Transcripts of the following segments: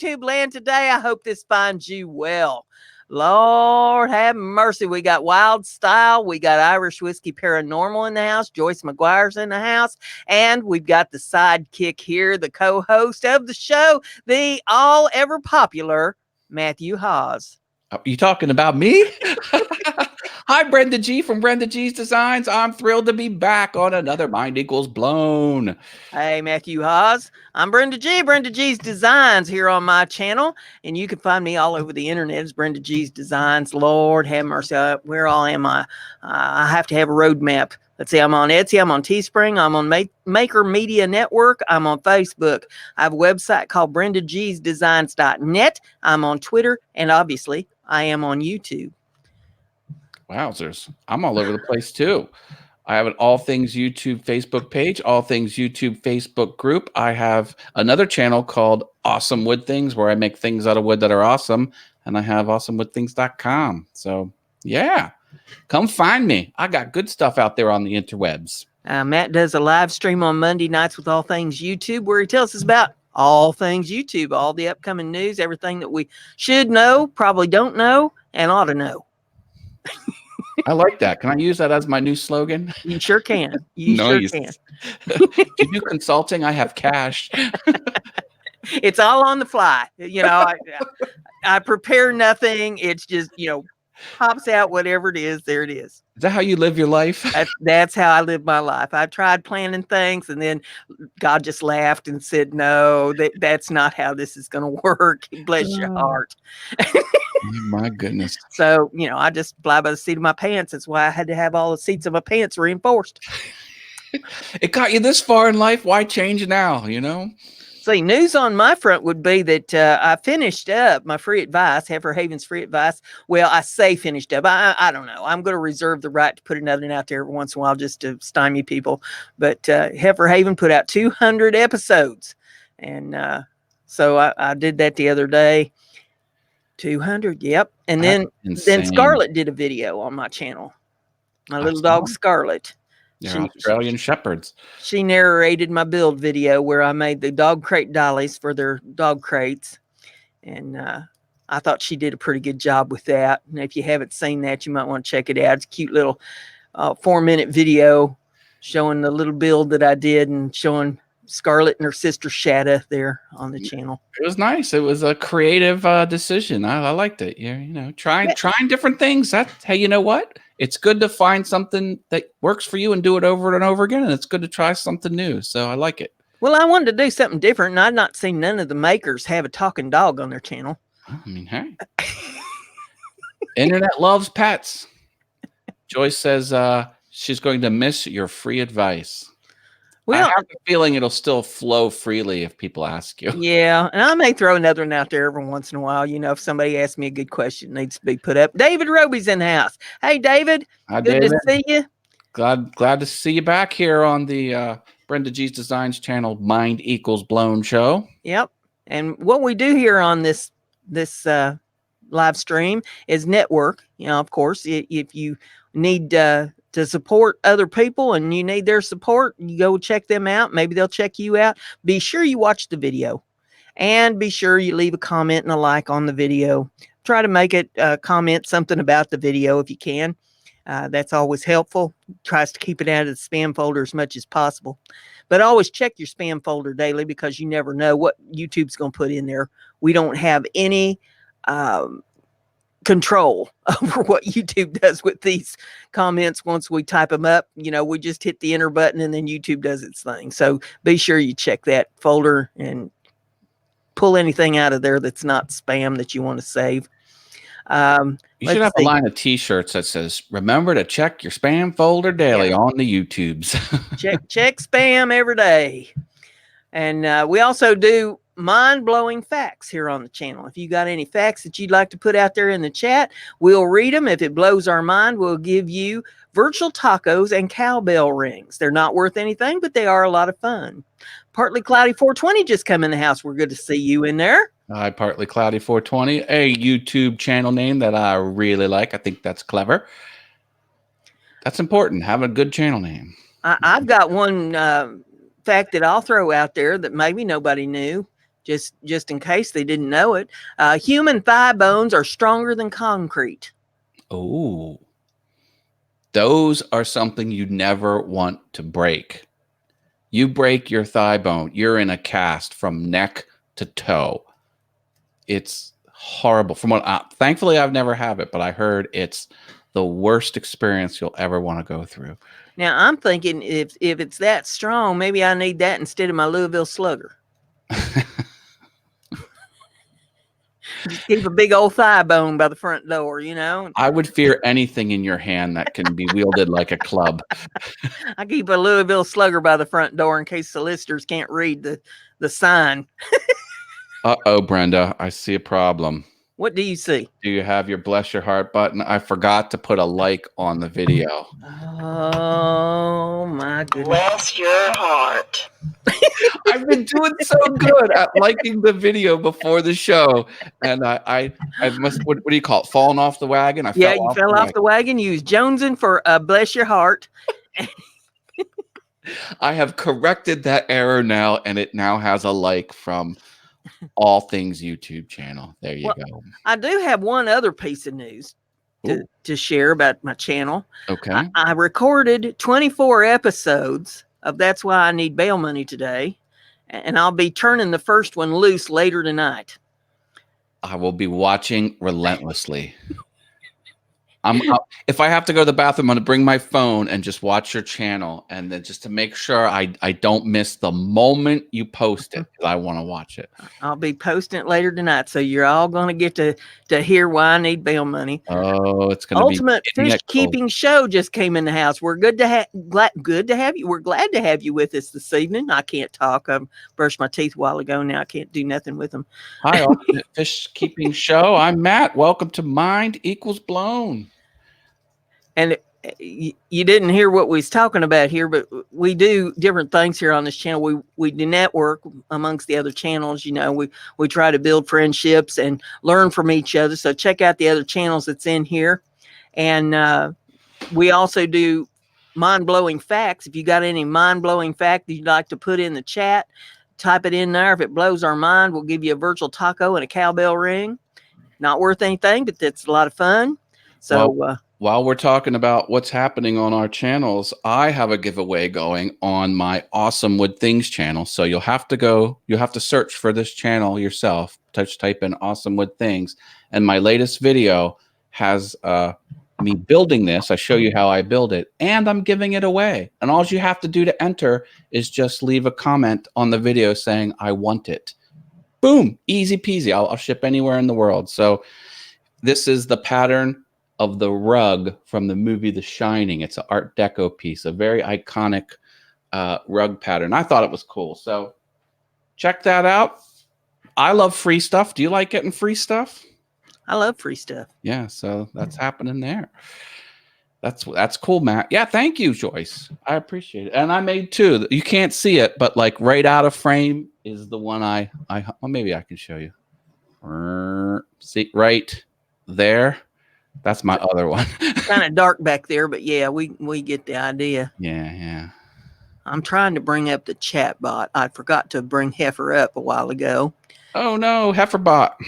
YouTube land today. I hope this finds you well. Lord have mercy. We got Wild Style. We got Irish Whiskey Paranormal in the house. Joyce McGuire's in the house. And we've got the sidekick here, the co-host of the show, the all ever popular Matthew Haas. Are you talking about me? Hi, BrendaG from BrendaG's Designs. I'm thrilled to be back on another Mind Equals Blown. Hey, Matthew Haas. I'm BrendaG, BrendaG's Designs here on my channel. And you can find me all over the internet as BrendaG's Designs. Lord have mercy. Where all am I? I have to have a roadmap. Let's see, I'm on Etsy, I'm on Teespring, I'm on Maker Media Network, I'm on Facebook. I have a website called BrendaG'sDesigns.net. I'm on Twitter, and obviously, I am on YouTube. Wowzers. I'm all over the place too. I have an All Things YouTube Facebook page, All Things YouTube Facebook group. I have another channel called Awesome Wood Things where I make things out of wood that are awesome. And I have awesomewoodthings.com. So, yeah, come find me. I got good stuff out there on the interwebs. Matt does a live stream on Monday nights with All Things YouTube where he tells us about all things YouTube, all the upcoming news, everything that we should know, probably don't know, and ought to know. I like that. Can I use that as my new slogan? You sure can. You sure can. Do you do consulting? I have cash. It's all on the fly. You know, I prepare nothing. It's just, pops out whatever it is. There it is. Is that how you live your life? That's how I live my life. I tried planning things, and then God just laughed and said, no, that's not how this is going to work. Bless your heart. My goodness. So, I just fly by the seat of my pants. That's why I had to have all the seats of my pants reinforced. It got you this far in life. Why change now, See, news on my front would be that I finished up my free advice, Heifer Haven's free advice. Well, I say finished up. I don't know. I'm going to reserve the right to put another one out there every once in a while just to stymie people. But Heifer Haven put out 200 episodes. And so I did that the other day. 200, yep. And then Scarlett did a video on my channel. My little dog Scarlett. They're Australian Shepherds. She narrated my build video where I made the dog crate dollies for their dog crates. And I thought she did a pretty good job with that. And if you haven't seen that, you might want to check it out. It's a cute little 4-minute video showing the little build that I did and showing Scarlett and her sister Shadow there on the channel. It was nice. It was a creative decision. I liked it. Trying different things. Hey, you know what? It's good to find something that works for you and do it over and over again. And it's good to try something new. So I like it. Well, I wanted to do something different, and I'd not seen none of the makers have a talking dog on their channel. I mean, hey. Internet loves pets. Joyce says she's going to miss your free advice. Well, I have a feeling it'll still flow freely if people ask you. Yeah, and I may throw another one out there every once in a while. If somebody asks me a good question, it needs to be put up. David Roby's in the house. Hey, David. Hi, good David. to see you. Glad to see you back here on the BrendaG's Designs channel, Mind Equals Blown show. Yep. And what we do here on this live stream is network. Of course, if you need to support other people and you need their support, you go check them out. Maybe they'll check you out. Be sure you watch the video and be sure you leave a comment and a like on the video. Try to make it comment something about the video if you can. That's always helpful. Tries to keep it out of the spam folder as much as possible. But always check your spam folder daily because you never know what YouTube's going to put in there. We don't have any control over what YouTube does with these comments once we type them up. We just hit the enter button and then YouTube does its thing. So be sure you check that folder and pull anything out of there that's not spam that you want to save. You should have a line of t-shirts that says, remember to check your spam folder daily on the YouTubes. check spam every day. And we also do mind-blowing facts here on the channel. If you got any facts that you'd like to put out there in the chat, we'll read them. If it blows our mind, we'll give you virtual tacos and cowbell rings. They're not worth anything, but they are a lot of fun. Partly Cloudy 420 just come in the house. We're good to see you in there. Hi, Partly Cloudy 420, a YouTube channel name that I really like. I think that's clever. That's important. Have a good channel name. I've got one fact that I'll throw out there that maybe nobody knew. just in case they didn't know it. Human thigh bones are stronger than concrete. Oh, those are something you never want to break. You break your thigh bone, you're in a cast from neck to toe. It's horrible. Thankfully, I've never had it, but I heard it's the worst experience you'll ever want to go through. Now I'm thinking if it's that strong, maybe I need that instead of my Louisville Slugger. Just keep a big old thigh bone by the front door, you know. I would fear anything in your hand that can be wielded like a club. I keep a Louisville Slugger by the front door in case solicitors can't read the sign. Uh-oh, Brenda, I see a problem. What do you see? Do you have your bless your heart button? I forgot to put a like on the video. Oh my goodness. Bless your heart. I've been doing so good at liking the video before the show, and I must. What do you call it? Falling off the wagon? You fell off the wagon. You was jonesing for bless your heart. I have corrected that error now, and it now has a like from All Things YouTube channel. There you go. I do have one other piece of news to share about my channel. Okay. I recorded 24 episodes of That's Why I Need Bail Money today, and I'll be turning the first one loose later tonight. I will be watching relentlessly. If I have to go to the bathroom, I'm going to bring my phone and just watch your channel, and then just to make sure I don't miss the moment you post it, because I want to watch it. I'll be posting it later tonight, so you're all going to get to hear why I need bail money. Oh, it's going to be Ultimate Fish Keeping Show just came in the house. We're glad to have you. We're glad to have you with us this evening. I can't talk. I brushed my teeth a while ago. Now I can't do nothing with them. Hi, Ultimate Fish Keeping Show. I'm Matt. Welcome to Mind Equals Blown. And you didn't hear what we was talking about here, but we do different things here on this channel. We do network amongst the other channels. You know, we try to build friendships and learn from each other. So check out the other channels that's in here. And we also do mind-blowing facts. If you got any mind-blowing fact that you'd like to put in the chat, type it in there. If it blows our mind, we'll give you a virtual taco and a cowbell ring. Not worth anything, but that's a lot of fun. So while we're talking about what's happening on our channels, I have a giveaway going on my Awesome Wood Things channel. So you'll have to search for this channel yourself. Type in Awesome Wood Things. And my latest video has me building this. I show you how I build it, and I'm giving it away. And all you have to do to enter is just leave a comment on the video saying, I want it. Boom, easy peasy. I'll ship anywhere in the world. So this is the pattern of the rug from the movie The Shining. It's an Art Deco piece, a very iconic rug pattern. I thought it was cool. So check that out. I love free stuff. Do you like getting free stuff? I love free stuff. Yeah, so that's happening there. That's cool, Matt. Yeah, thank you, Joyce. I appreciate it. And I made two. You can't see it, but like right out of frame is the one well, maybe I can show you. See right there. That's my other one. Kind of dark back there, but yeah, we get the idea. Yeah. I'm trying to bring up the chat bot. I forgot to bring Heifer up a while ago. Oh no, Heifer bot.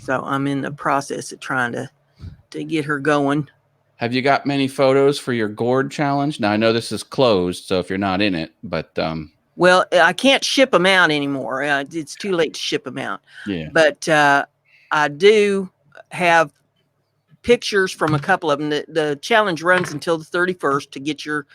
So I'm in the process of trying to get her going. Have you got many photos for your gourd challenge? Now I know this is closed, so if you're not in it, but well, I can't ship them out anymore. It's too late to ship them out. Yeah. But I do have pictures from a couple of them. The challenge runs until the 31st to get your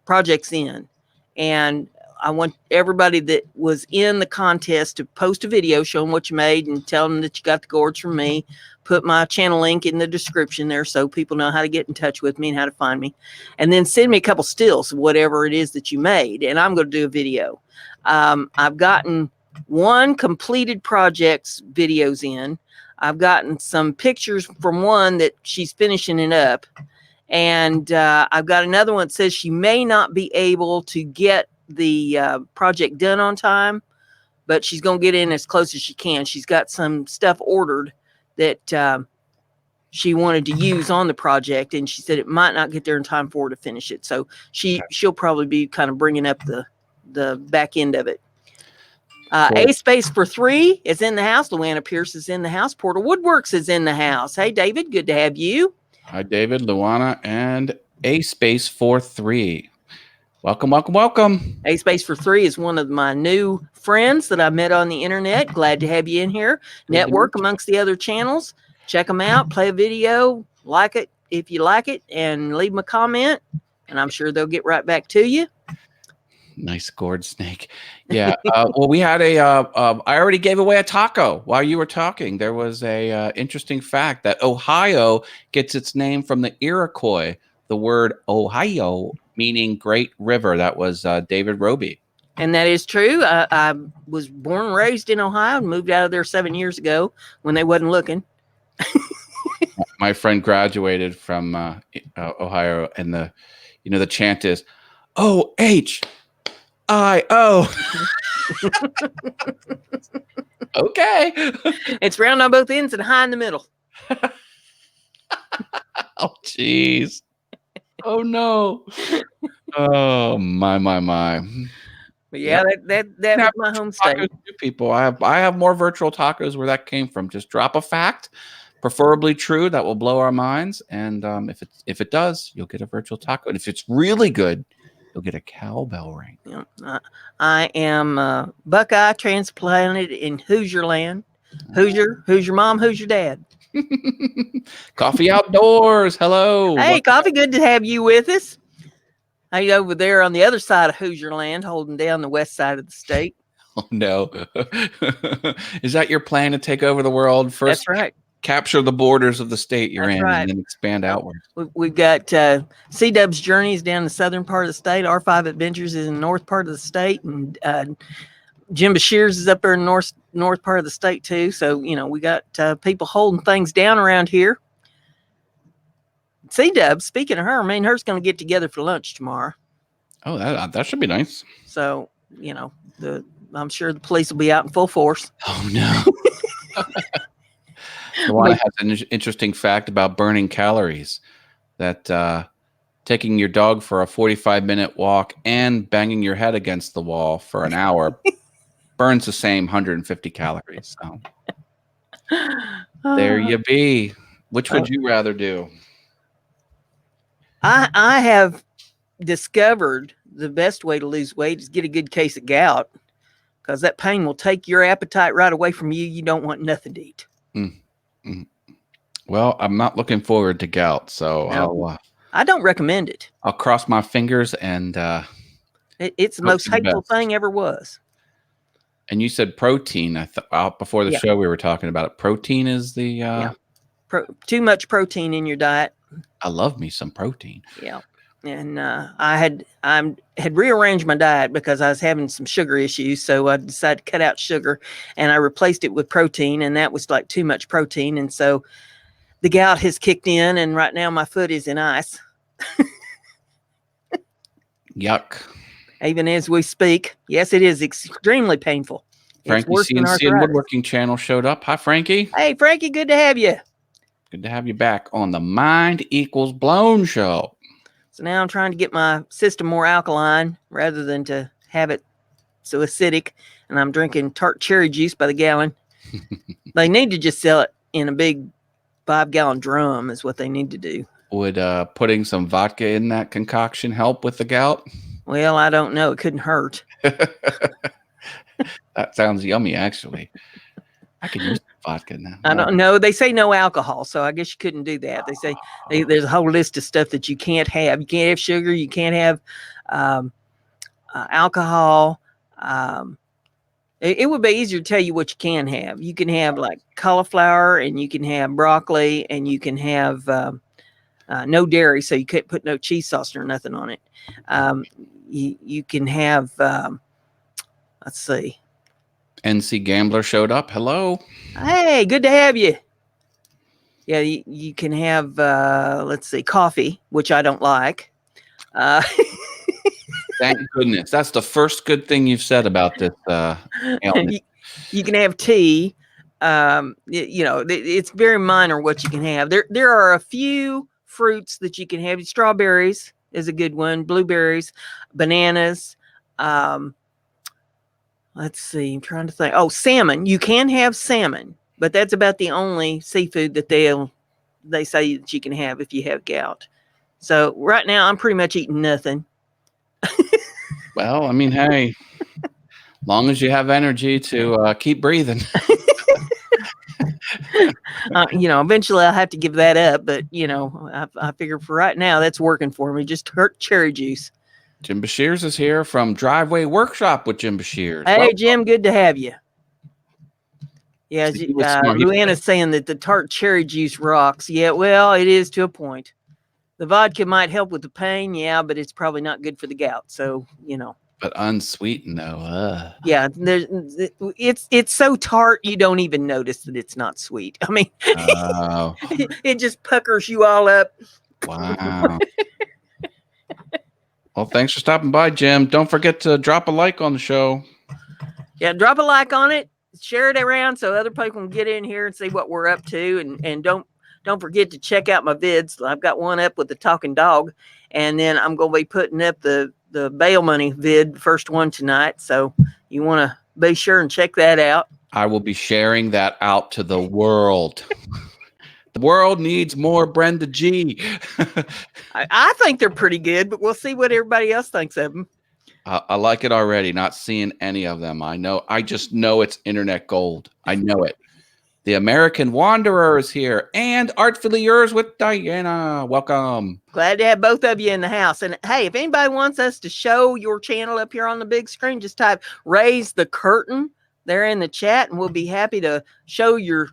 projects in. And I want everybody that was in the contest to post a video showing what you made and tell them that you got the gourds from me. Put my channel link in the description there so people know how to get in touch with me and how to find me. And then send me a couple stills, whatever it is that you made. And I'm going to do a video. I've gotten one completed projects videos in. I've gotten some pictures from one that she's finishing it up. And I've got another one that says she may not be able to get the project done on time, but she's going to get in as close as she can. She's got some stuff ordered that she wanted to use on the project, and she said it might not get there in time for her to finish it. So she'll probably be kind of bringing up the back end of it. A Space for 3 is in the house. Luana Pierce is in the house. Portal Woodworks is in the house. Hey, David, good to have you. Hi, David, Luana, and A Space 43. Welcome, welcome, welcome. A Space for 3 is one of my new friends that I met on the internet. Glad to have you in here. Network amongst the other channels. Check them out. Play a video. Like it if you like it, and leave them a comment, and I'm sure they'll get right back to you. Nice gourd snake. Yeah. Well, we had I already gave away a taco while you were talking. There was a interesting fact that Ohio gets its name from the Iroquois, the word Ohio meaning great river. That was David Roby. And that is true. I was born and raised in Ohio and moved out of there 7 years ago when they wasn't looking. My friend graduated from Ohio, and the chant is OHIO. Okay. It's round on both ends and high in the middle. Oh, jeez. Oh, no. Oh, my. But yeah, that was my home state. People, I have more virtual tacos where that came from. Just drop a fact, preferably true, that will blow our minds. And if it does, you'll get a virtual taco. And if it's really good, you'll get a cowbell ring. Yeah, I am Buckeye transplanted in Hoosier land. Hoosier, who's your mom? Who's your dad? Coffee outdoors. Hello. Hey, Coffee, good to have you with us. Hey, over there on the other side of Hoosier land, holding down the west side of the state. Oh, no. Is that your plan to take over the world? First, that's right. Capture the borders of the state you're in, right. And then expand outward. We've got C-Dub's Journeys down in the southern part of the state. R5 Adventures is in the north part of the state. And Jim Bashir's is up there in the north part of the state, too. So, we got people holding things down around here. C-Dub, speaking of her, her's going to get together for lunch tomorrow. Oh, that should be nice. So, I'm sure the police will be out in full force. Oh, no. Luana has an interesting fact about burning calories, that taking your dog for a 45-minute walk and banging your head against the wall for an hour burns the same 150 calories. So there you be. Which would you rather do? I have discovered the best way to lose weight is get a good case of gout, because that pain will take your appetite right away from you. You don't want nothing to eat. Well, I'm not looking forward to gout, so no, I don't recommend it. I'll cross my fingers, and it's the most hateful thing ever was. And you said protein. I thought before the show we were talking about it. Protein is the too much protein in your diet. I love me some protein. Yeah. And I had rearranged my diet because I was having some sugar issues. So I decided to cut out sugar, and I replaced it with protein, and that was like too much protein. And so the gout has kicked in, and right now my foot is in ice. Yuck. Even as we speak. Yes, it is extremely painful. Frankie CNC and Woodworking Channel showed up. Hi, Frankie. Hey, Frankie, good to have you. Good to have you back on the Mind Equals Blown show. So now I'm trying to get my system more alkaline rather than to have it so acidic. And I'm drinking tart cherry juice by the gallon. They need to just sell it in a big 5-gallon drum is what they need to do. Would putting some vodka in that concoction help with the gout? Well, I don't know. It couldn't hurt. That sounds yummy, actually. I could use vodka now. I don't know. They say no alcohol, so I guess you couldn't do that. They say there's a whole list of stuff that you can't have. You can't have sugar. You can't have alcohol. It would be easier to tell you what you can have. You can have like cauliflower, and you can have broccoli, and you can have no dairy, so you couldn't put no cheese sauce or nothing on it. You can have, let's see. NC Gambler showed up. Hello. Hey, good to have you. Yeah, you can have, let's see, coffee, which I don't like. Thank goodness. That's the first good thing you've said about this ailment. You can have tea. It's very minor what you can have. There are a few fruits that you can have. Strawberries is a good one. Blueberries, bananas. Let's see. I'm trying to think. Oh, salmon. You can have salmon, but that's about the only seafood that they say that you can have if you have gout. So right now, I'm pretty much eating nothing. Well, I mean, hey, long as you have energy to keep breathing. Eventually I'll have to give that up, but I figure for right now that's working for me. Just cherry juice. Jim Bashirs is here from Driveway Workshop with Jim Bashirs. Hey, Well, Jim, good to have you. Yeah, he was smart. Luanna's saying that the tart cherry juice rocks. Yeah, well, it is to a point. The vodka might help with the pain, yeah, but it's probably not good for the gout. So, But unsweetened though. yeah, it's so tart you don't even notice that it's not sweet. I mean, Oh, it just puckers you all up. wow. Well, thanks for stopping by, Jim. Don't forget to drop a like on the show. Yeah, drop a like on it, share it around so other people can get in here and see what we're up to, and don't forget to check out my vids. I've got one up with the talking dog, and then I'm going to be putting up the bail money vid, first one tonight. So you want to be sure and check that out. I will be sharing that out to the world. The world needs more BrendaG. I think they're pretty good, but we'll see what everybody else thinks of them. I like it already. Not seeing any of them. I just know it's internet gold. I know it. The American Wanderer is here, and Artfully Yours with Diana. Welcome. Glad to have both of you in the house. And hey, if anybody wants us to show your channel up here on the big screen, just type "raise the curtain" there in the chat, and we'll be happy to show your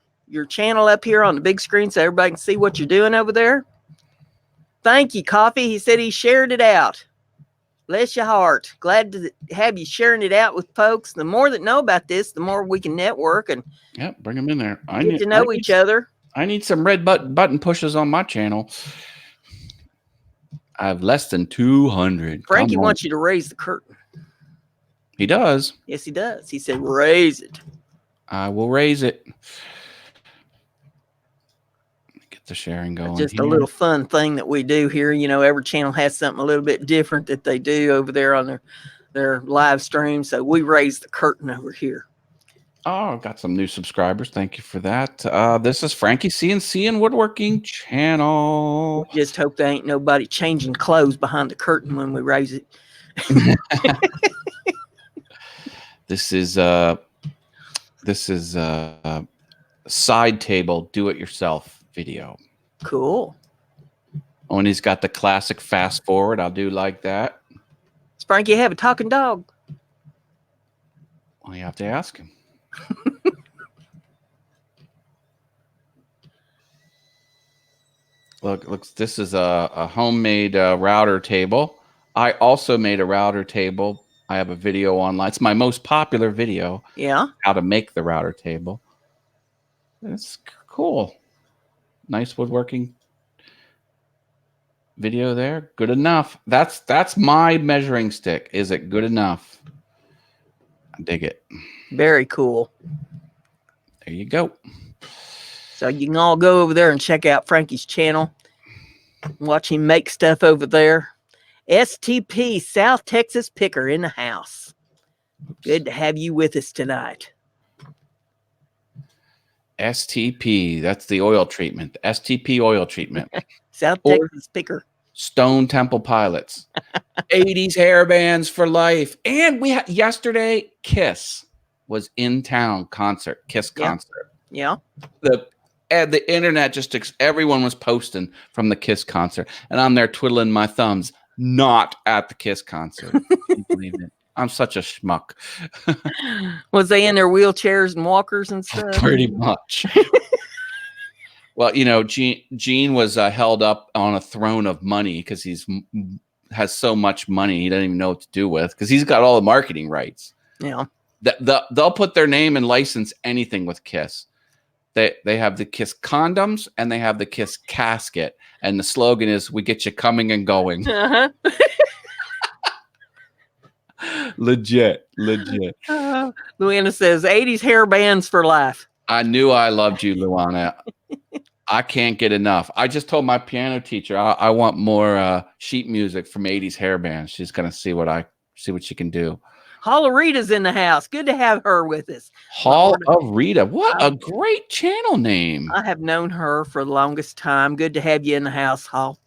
channel up here on the big screen so everybody can see what you're doing over there. Thank you, Coffee. He said he shared it out. Bless your heart. Glad to have you sharing it out with folks. The more that know about this, the more we can network and bring them in there. Get to know each other. I need some red button pushes on my channel. I have less than 200. Frankie wants you to raise the curtain. He does. Yes, he does. He said, raise it. I will raise it. Get the sharing going. Just a little fun thing that we do here. Every channel has something a little bit different that they do over there on their live stream. So we raise the curtain over here. Oh, I've got some new subscribers. Thank you for that. This is Frankie CNC and Woodworking Channel. We just hope there ain't nobody changing clothes behind the curtain when we raise it. This is side table do-it-yourself video. Cool. When he's got the classic fast forward, I'll do like that. Does Frankie have a talking dog? Well, you have to ask him. Look, this is a homemade router table. I also made a router table. I have a video online. It's my most popular video. Yeah. How to make the router table. It's cool. Nice woodworking video there. Good enough. That's my measuring stick. Is it good enough? I dig it. Very cool. There you go. So you can all go over there and check out Frankie's channel. Watch him make stuff over there. STP, South Texas Picker in the house. Good to have you with us tonight. STP, that's the oil treatment. STP oil treatment. South Texas Picker. Stone Temple Pilots. 80s hair bands for life. And we had yesterday, Kiss was in town concert. Kiss concert. Yeah. The internet everyone was posting from the Kiss concert. And I'm there twiddling my thumbs, not at the Kiss concert. Can you believe it? I'm such a schmuck. Was they in their wheelchairs and walkers and stuff? Pretty much. Well, Gene was held up on a throne of money because has so much money he doesn't even know what to do with because he's got all the marketing rights. Yeah. They'll put their name and license anything with Kiss. They have the Kiss condoms and they have the Kiss casket. And the slogan is, "We get you coming and going." Uh-huh. Legit. Luana says 80s hair bands for life. I knew I loved you, Luana. I can't get enough. I just told my piano teacher I want more sheet music from 80s hair bands. She's gonna see what she can do. Hollerita's in the house. Good to have her with us. Hall Lord, of Rita. What a great channel name. I have known her for the longest time. Good to have you in the house, Hall.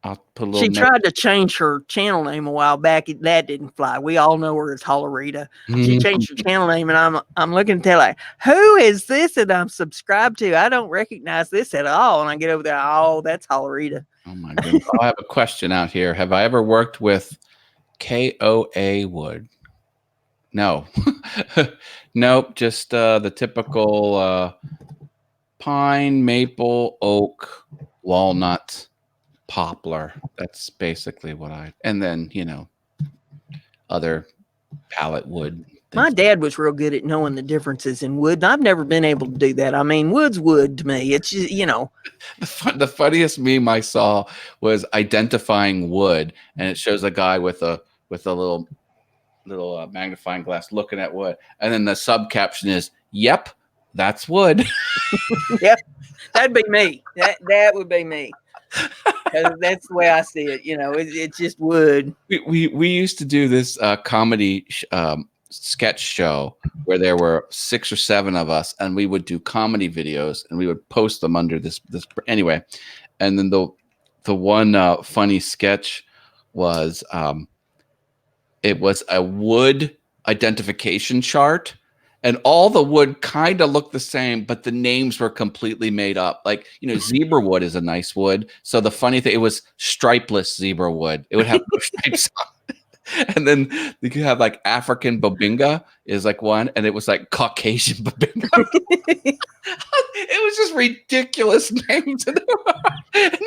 I'll put a little She note. tried to change her channel name a while back. That didn't fly. We all know her as Hollerita. She changed her channel name, and I'm looking at that like, who is this that I'm subscribed to? I don't recognize this at all. And I get over there, oh, that's Hollerita. Oh my goodness. I have a question out here. Have I ever worked with KOA wood? No. Nope. Just the typical pine, maple, oak, walnut, poplar. That's basically what and then, other pallet wood. My dad was real good at knowing the differences in wood. And I've never been able to do that. I mean, wood's wood to me. It's just, The funniest meme I saw was identifying wood, and it shows a guy with a little magnifying glass looking at wood, and then the sub caption is, "Yep, that's wood." Yep, that'd be me. That would be me. That's the way I see it. It's just wood. We used to do this comedy sketch show where there were 6 or 7 of us, and we would do comedy videos, and we would post them under this anyway. And then the one funny sketch was it was a wood identification chart, and all the wood kind of looked the same, but the names were completely made up. Like, zebra wood is a nice wood. So the funny thing, it was stripeless zebra wood. It would have no stripes on it. And then you could have like African Babinga is like one, and it was like Caucasian Babinga. It was just ridiculous names.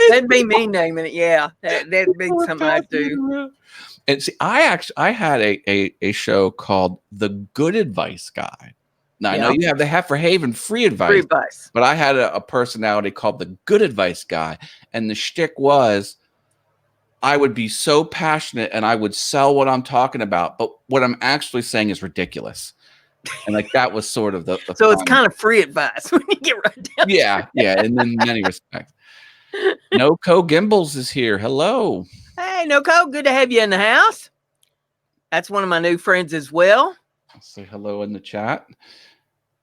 That'd be me naming it. Yeah, that'd be something I'd do. And see, I had a show called The Good Advice Guy. Now, I know you have the Heifer Haven free advice, but I had a personality called The Good Advice Guy. And the shtick was I would be so passionate and I would sell what I'm talking about, but what I'm actually saying is ridiculous. And like that was sort of the so it's kind of free advice when you get right down. Yeah, and in many respects. NoCo Gimbals is here. Hello. Hey, NoCo, good to have you in the house. That's one of my new friends as well. I'll say hello in the chat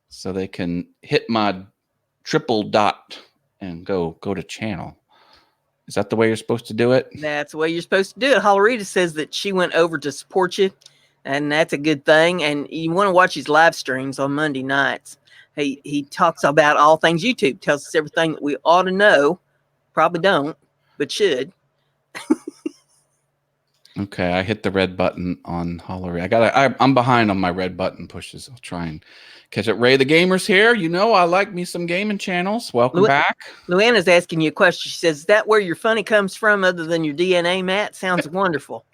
so they can hit my triple dot and go to channel. Is that the way you're supposed to do it? That's the way you're supposed to do it. Hollerita says that she went over to support you, and that's a good thing. And you want to watch his live streams on Monday nights. He talks about all things YouTube, tells us everything that we ought to know. Probably don't, but should. Okay, I hit the red button on Hollerita. I'm behind on my red button pushes. I'll try and catch it. Ray the Gamer's here. I like me some gaming channels. Welcome back. Luana's asking you a question. She says, is that where your funny comes from other than your DNA, Matt? Sounds wonderful.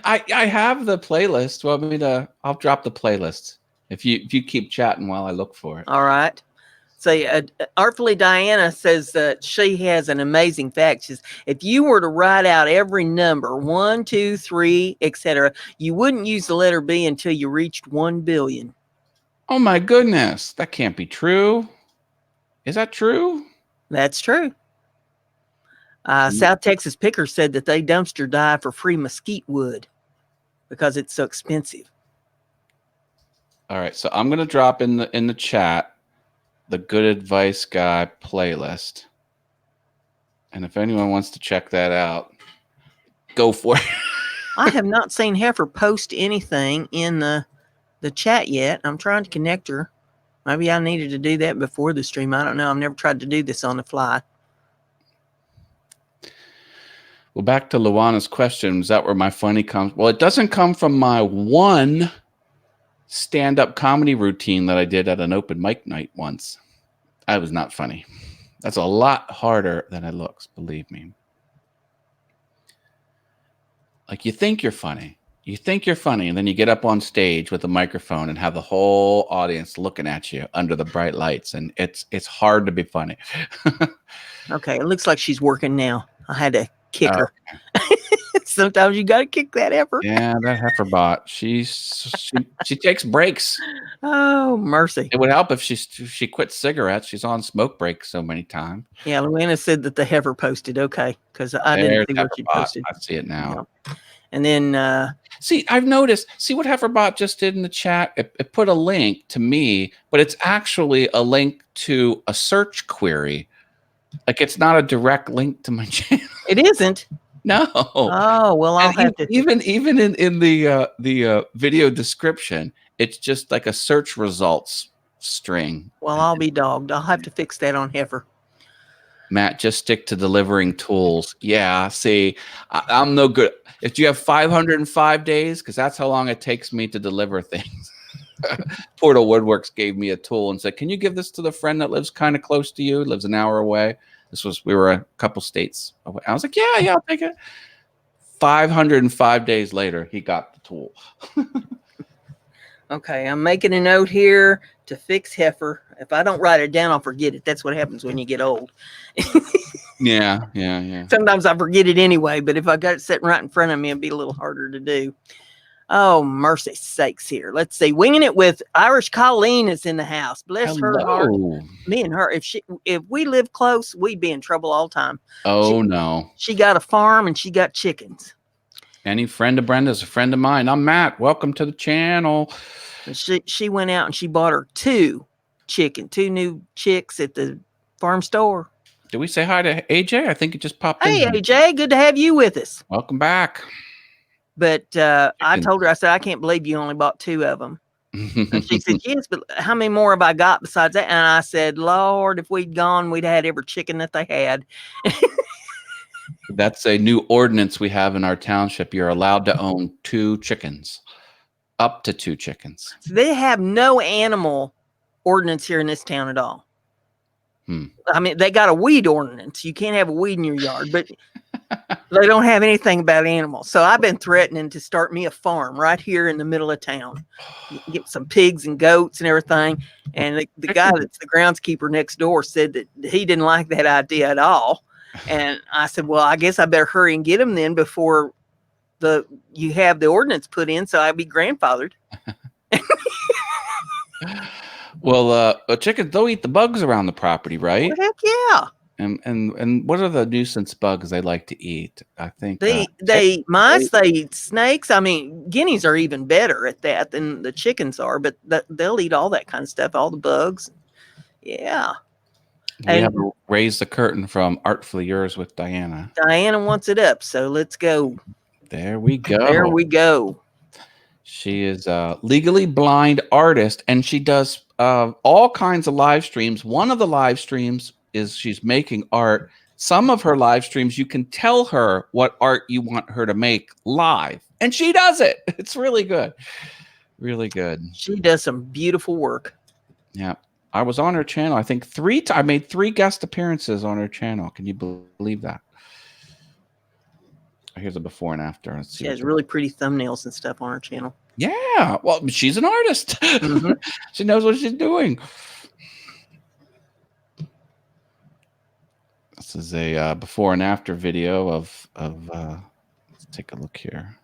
I have the playlist. Well, I'll drop the playlist if you keep chatting while I look for it. All right. So Artfully Diana says that she has an amazing fact. She says, if you were to write out every number, 1, 2, 3, etc., you wouldn't use the letter B until you reached 1 billion. Oh my goodness. That can't be true. Is that true? That's true. South Texas Picker said that they dumpster dive for free mesquite wood because it's so expensive. All right. So I'm going to drop in the chat the Good Advice Guy playlist. And if anyone wants to check that out, go for it. I have not seen Heifer post anything in the chat yet. I'm trying to connect her. Maybe I needed to do that before the stream. I don't know. I've never tried to do this on the fly. Well, back to Luana's question. Is that where my funny comes? Well, it doesn't come from my one stand-up comedy routine that I did at an open mic night once. I was not funny. That's a lot harder than it looks, believe me. Like you think you're funny. And then you get up on stage with a microphone and have the whole audience looking at you under the bright lights, and it's hard to be funny. Okay, it looks like she's working now. I had to kick her. Sometimes you got to kick that heifer. Yeah, that heifer bot. She takes breaks. Oh, mercy. It would help if she quit cigarettes. She's on smoke break so many times. Yeah, Luana said that the heifer posted. Okay, because I didn't see what she posted. I see it now. And then see, I've noticed. See what Heiferbot just did in the chat. It put a link to me, but it's actually a link to a search query. Like it's not a direct link to my channel. it isn't. No. Oh well, I'll have to. Even in the video description, it's just like a search results string. Well, I'll be dogged. I'll have to fix that on Heifer. Matt, just stick to delivering tools. Yeah, see, I'm no good. If you have 505 days, because that's how long it takes me to deliver things. Portal Woodworks gave me a tool and said, "Can you give this to the friend that lives kind of close to you, lives an hour away?" We were a couple states away. I was like, yeah, I'll take it. 505 days later, he got the tool. Okay, I'm making a note here to fix Heifer. If I don't write it down, I'll forget it. That's what happens when you get old. Yeah. Sometimes I forget it anyway, but if I got it sitting right in front of me, it'd be a little harder to do. Oh, mercy sakes here. Let's see. Winging it with Irish Colleen is in the house. Bless her heart. Me and her, if we lived close, we'd be in trouble all the time. No. She got a farm and she got chickens. Any friend of Brenda's a friend of mine. I'm Matt. Welcome to the channel. She went out and she bought her two new chicks at the farm store. Did we say hi to AJ? I think it just popped in. Hey, AJ, good to have you with us. Welcome back. But I told her, I said, I can't believe you only bought two of them. And she said, yes, but how many more have I got besides that? And I said, Lord, if we'd gone, we'd had every chicken that they had. That's a new ordinance we have in our township. You're allowed to own 2 chickens, up to 2 chickens. So they have no animal ordinance here in this town at all. I mean, they got a weed ordinance. You can't have a weed in your yard, but they don't have anything about animals. So I've been threatening to start me a farm right here in the middle of town. Get some pigs and goats and everything. And the guy that's the groundskeeper next door said that he didn't like that idea at all. And I said, well, I guess I better hurry and get them then before you have the ordinance put in, so I'd be grandfathered. Well, chickens, they'll eat the bugs around the property, right? Well, heck yeah. And what are the nuisance bugs they like to eat? I think they eat mice, they eat snakes. I mean, guineas are even better at that than the chickens are, but they'll eat all that kind of stuff, all the bugs. Yeah. We have to raise the curtain from Artfully Yours with Diana. Diana wants it up, so let's go. There we go. There we go. She is a legally blind artist, and she does all kinds of live streams. One of the live streams is she's making art. Some of her live streams, you can tell her what art you want her to make live, and she does it. It's really good. Really good. She does some beautiful work. Yeah. I was on her channel, I think I made 3 guest appearances on her channel. Can you believe that? Here's a before and after. Let's see. She has really pretty thumbnails and stuff on her channel. Yeah. Well, she's an artist. Mm-hmm. She knows what she's doing. This is a before and after video of let's take a look here.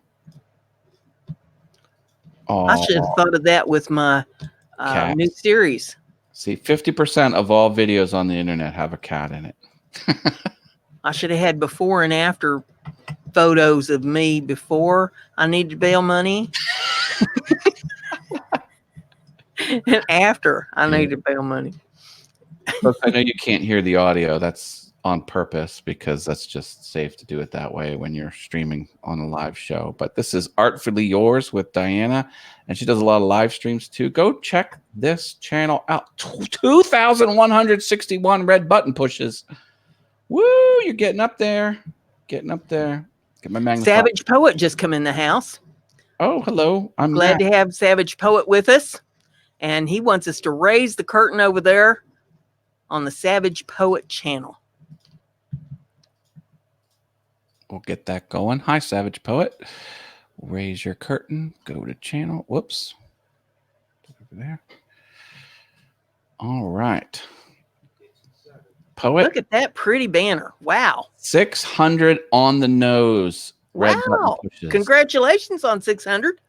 Oh, I should have thought of that with my new series. See, 50% of all videos on the internet have a cat in it. I should have had before and after photos of me before I needed bail money and after I needed bail money. Folks, I know you can't hear the audio. That's on purpose because that's just safe to do it that way when you're streaming on a live show. But this is Artfully Yours with Diana, and she does a lot of live streams too. Go check this channel out. 2,161 red button pushes. Woo! You're getting up there. Getting up there. Get my magnifier. Savage Poet just come in the house. Oh, hello. I'm glad to have Savage Poet with us. And he wants us to raise the curtain over there on the Savage Poet channel. We'll get that going. Hi, Savage Poet. Raise your curtain. Go to channel. Whoops. Over there. All right. Poet. Look at that pretty banner. Wow. 600 on the nose. Wow. Congratulations on 600.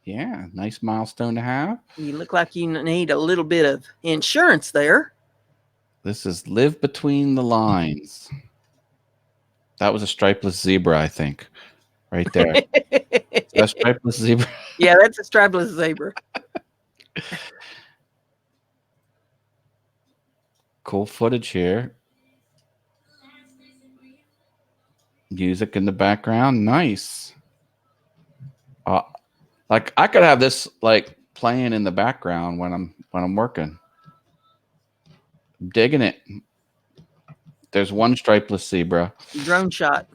Yeah. Nice milestone to have. You look like you need a little bit of insurance there. This is Live Between the Lines. That was a stripeless zebra, I think. right there. That's stripeless zebra. Yeah, that's a stripeless zebra. Cool footage here. Music in the background. Nice. Like I could have this like playing in the background when I'm working. I'm digging it. There's one stripeless zebra. Drone shot.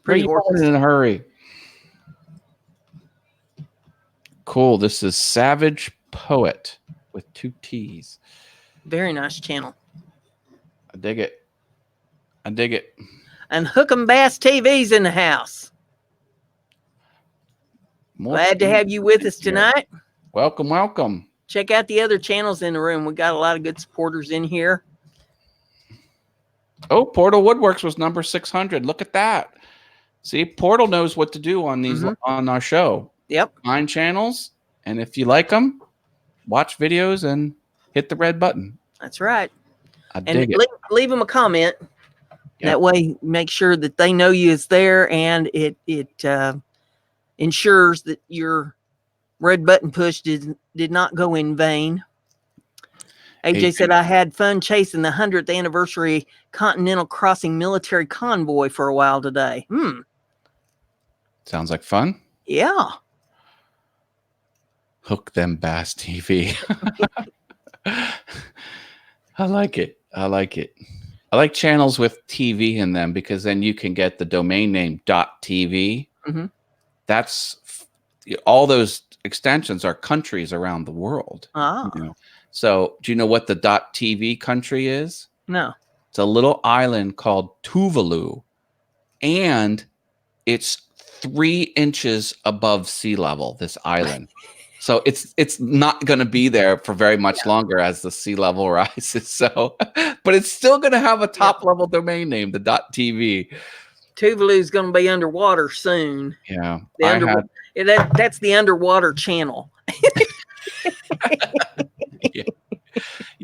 Pretty horses. In a hurry. Cool. This is Savage Poet with 2 T's. Very nice channel. I dig it. I dig it. And Hook'em Bass TV's in the house. Glad to have you with us tonight. Welcome, welcome. Check out the other channels in the room. We got a lot of good supporters in here. Oh, Portal Woodworks was number 600. Look at that. See, Portal knows what to do on these on our show. Yep. Find channels, and if you like them, watch videos and hit the red button. That's right. I dig it. Leave them a comment. Yep. That way, make sure that they know you is there, and it ensures that your red button push did not go in vain. AJ said, I had fun chasing the 100th anniversary Continental Crossing military convoy for a while today. Sounds like fun. Yeah. Hook them Bass TV. I like it. I like it. I like channels with TV in them because then you can get the domain name .tv. That's all those extensions are countries around the world. Ah. You know? So do you know what the .tv country is? No. It's a little island called Tuvalu, and it's 3 inches above sea level, this island. So it's not going to be there for very much longer as the sea level rises. So, but it's still going to have a top level domain name, the .tv. Tuvalu's going to be underwater soon. Yeah. That's the underwater channel.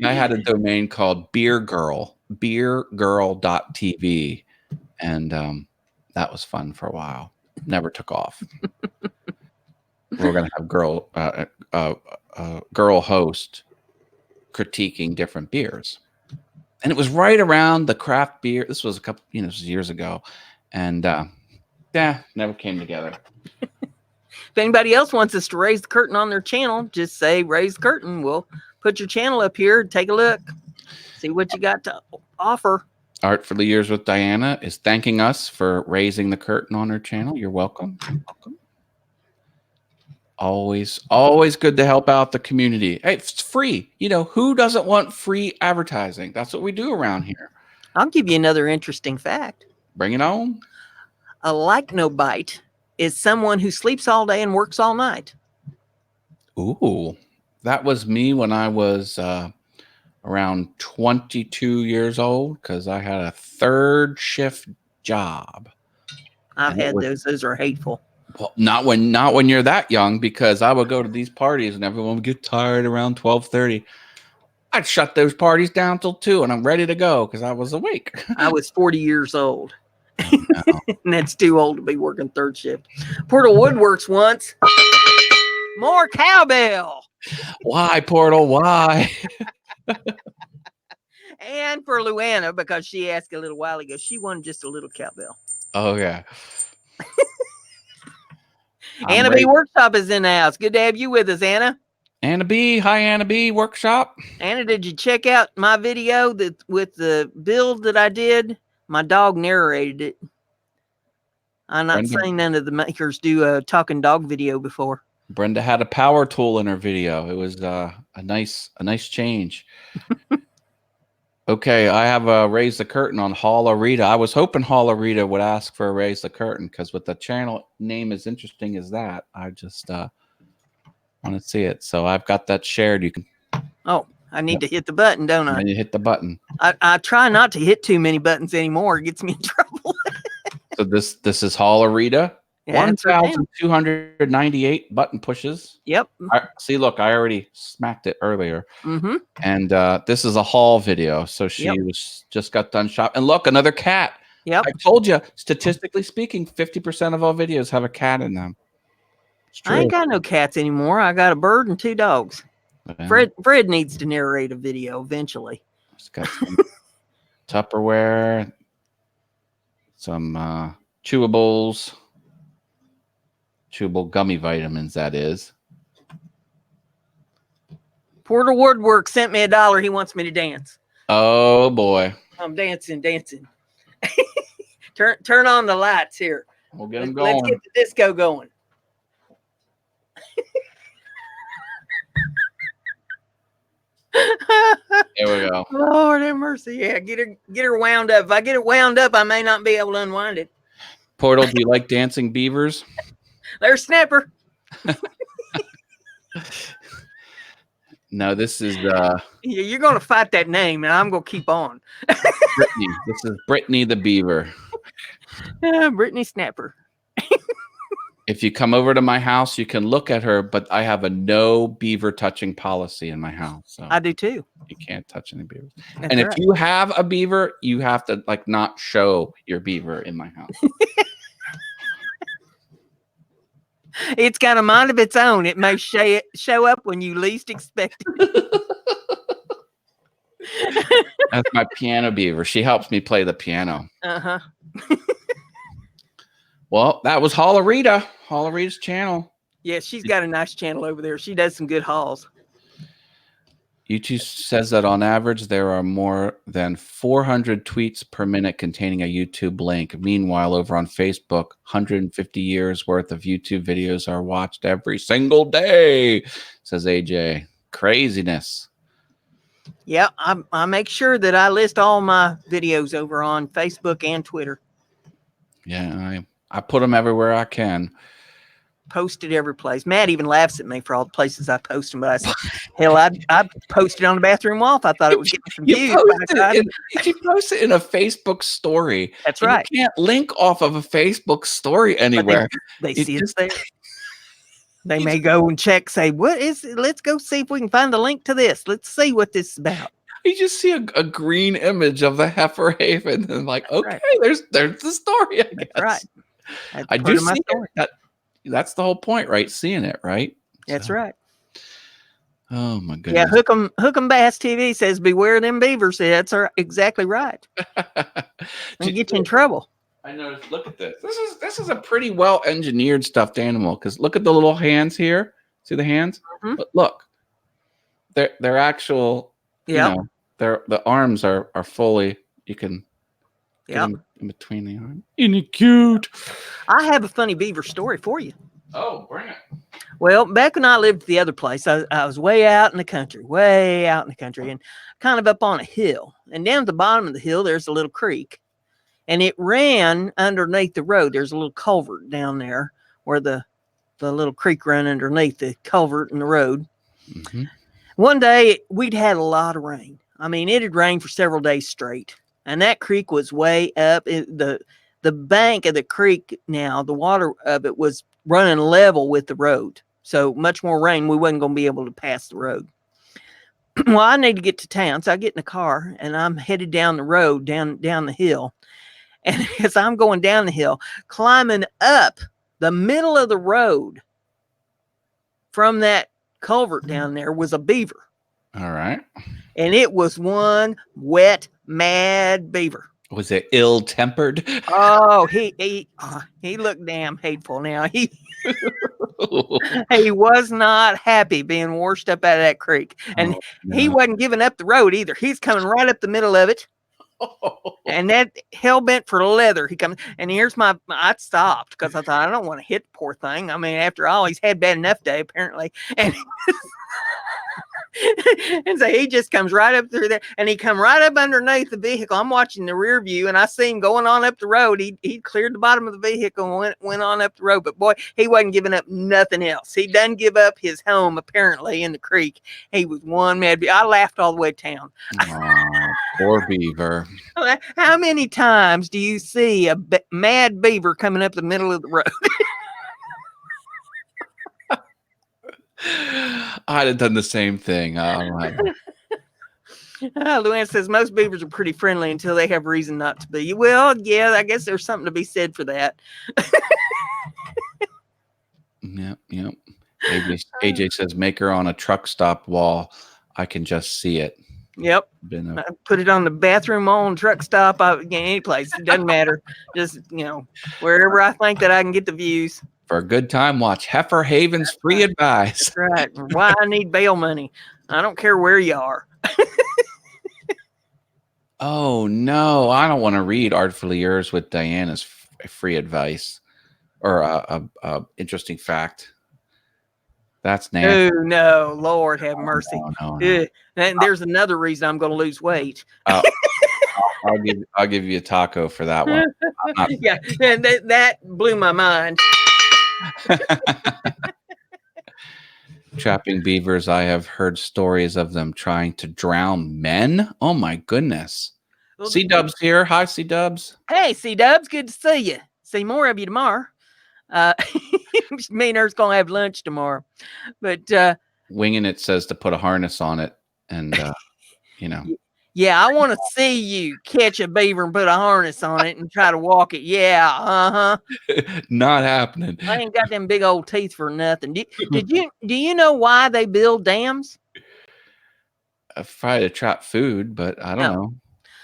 I had a domain called beergirl.tv, and that was fun for a while. Never took off. We're gonna have girl host critiquing different beers, and it was right around the craft beer. This was a couple, this was years ago, and never came together. If anybody else wants us to raise the curtain on their channel, just say raise the curtain. We'll put your channel up here, take a look, see what you got to offer. Art for the Years with Diana is thanking us for raising the curtain on her channel. You're welcome. Welcome. Always good to help out the community. Hey, it's free. Who doesn't want free advertising? That's what we do around here. I'll give you another interesting fact. Bring it on. A lycanobite is someone who sleeps all day and works all night. Ooh, that was me when I was around 22 years old because I had a 3rd shift job. I've had those. Those are hateful. Well, not when you're that young, because I would go to these parties and everyone would get tired around 12:30. I'd shut those parties down till 2 and I'm ready to go because I was awake. I was 40 years old. Oh, no. And that's too old to be working 3rd shift. Portal Woodworks once. More cowbell. Why, Portal? Why? And for Luana, because she asked a little while ago, she wanted just a little cowbell. Oh, yeah. Anna B Workshop is in the house. Good to have you with us, Anna. Anna B. Hi, Anna B Workshop. Anna, did you check out my video with the build that I did? My dog narrated it. I'm not saying none of the makers do a talking dog video before. Brenda had a power tool in her video. It was a nice change. Okay, I have a raise the curtain on Halla Rita. I was hoping Halla Rita would ask for a raise the curtain because with the channel name as interesting as that, I just want to see it. So I've got that shared. You can. Oh, I need to hit the button, don't I? And you hit the button. I try not to hit too many buttons anymore. It gets me in trouble. So this is Halla Rita. Yeah, that's her channel. 1,298 button pushes. Yep. See, look, I already smacked it earlier. Mm-hmm. And this is a haul video. So she Yep. just got done shopping. And look, another cat. Yep. I told you, statistically speaking, 50% of all videos have a cat in them. It's I true. ain't got no cats anymore. I got a bird and 2 dogs. Well, Fred needs to narrate a video eventually. it's got some Tupperware, some chewable gummy vitamins, that is. Porter Woodwork sent me $1. He wants me to dance. Oh boy. I'm dancing. Turn on the lights here. We'll get them going. Let's get the disco going. There we go. Lord have mercy. Yeah, get her wound up. If I get it wound up, I may not be able to unwind it. Portal, do you like dancing beavers? There's Snapper. No, this is You're gonna fight that name, and I'm gonna keep on. Brittany. This is Brittany the Beaver. Brittany Snapper. If you come over to my house, you can look at her, but I have a no beaver touching policy in my house. So I do too. you can't touch any beavers. That's and right. if you have a beaver, you have to like not show your beaver in my house. It's got a mind of its own. It may show up when you least expect it. That's my piano beaver. She helps me play the piano. Uh-huh. Well, that was Hollerita's channel. Yeah, she's got a nice channel over there. She does some good hauls. YouTube says that on average, there are more than 400 tweets per minute containing a YouTube link. Meanwhile, over on Facebook, 150 years worth of YouTube videos are watched every single day, says AJ. Craziness. Yeah, I make sure that I list all my videos over on Facebook and Twitter. Yeah, I put them everywhere I can. Posted every place. Matt even laughs at me for all the places I post them, but I said, hell, I posted on the bathroom wall if I thought it would get some views. You post it in a Facebook story. That's right. You can't link off of a Facebook story anywhere. They see it there. They may go and check, say, what is it? Let's go see if we can find a link to this. Let's see what this is about. You just see a green image of the heifer haven and like, That's okay, right. there's the story, I guess. That's right. That's I part do of my see story. it. That's the whole point, right? Seeing it, right? That's So, right. Oh my goodness. Yeah, Hook'em Bass TV says, beware them beavers. That's exactly right. They get you in trouble. I noticed. Look at this. This is a pretty well engineered stuffed animal. Because look at the little hands here. See the hands? Mhm. But look, they're actual. Yeah. You know, the arms are fully. You can get Yeah. them in between the arms. Isn't it cute? I have a funny beaver story for you. Oh, bring it. Well, back when I lived at the other place, I was way out in the country, and kind of up on a hill. And down at the bottom of the hill, there's a little creek. And it ran underneath the road. There's a little culvert down there where the little creek ran underneath the culvert in the road. Mm-hmm. One day, we'd had a lot of rain. I mean, it had rained for several days straight. And that creek was way up. The bank of the creek now, the water of it was running level with the road. So much more rain, we wasn't going to be able to pass the road. Well, I need to get to town. So I get in the car and I'm headed down the road, down the hill. And as I'm going down the hill, climbing up the middle of the road from that culvert down there was a beaver. All right. And it was one wet, mad beaver. Was it ill-tempered? Oh, he looked damn hateful now. He was not happy being washed up out of that creek. And he wasn't giving up the road either. He's coming right up the middle of it. And that hell bent for leather. He comes, and I stopped because I thought I don't want to hit the poor thing. I mean, after all, he's had bad enough day apparently, and and so he just comes right up through there, and he come right up underneath the vehicle. I'm watching the rear view, and I see him going on up the road. He cleared the bottom of the vehicle and went on up the road. But boy, he wasn't giving up nothing else. He done give up his home apparently in the creek. He was one mad. I laughed all the way to town. Oh, poor beaver. How many times do you see a mad beaver coming up the middle of the road? I'd have done the same thing. Luann says most beavers are pretty friendly until they have reason not to be. Well, yeah, I guess there's something to be said for that. Yep. AJ says, make her on a truck stop wall. I can just see it. Yep. I put it on the bathroom wall and truck stop. Any place. It doesn't matter. Just, wherever I think that I can get the views. For a good time, watch Heifer Haven's free advice. That's right. Why I need bail money. I don't care where you are. Oh, no. I don't want to read Artfully Yours with Diana's free advice or a interesting fact. That's nasty. Oh, no. Lord have mercy. No. And there's another reason I'm going to lose weight. I'll give you a taco for that one. Yeah, and that blew my mind. Trapping beavers, I have heard stories of them trying to drown men. Oh my goodness. Well, C-Dubs here. Hi, C-Dubs. Hey, C-Dubs. Good to see you. See more of you tomorrow. Me and her's going to have lunch tomorrow. But Winging It says to put a harness on it and, Yeah, I want to see you catch a beaver and put a harness on it and try to walk it. Yeah, Not happening. I ain't got them big old teeth for nothing. Do you know why they build dams? Probably to trap food, but I don't know.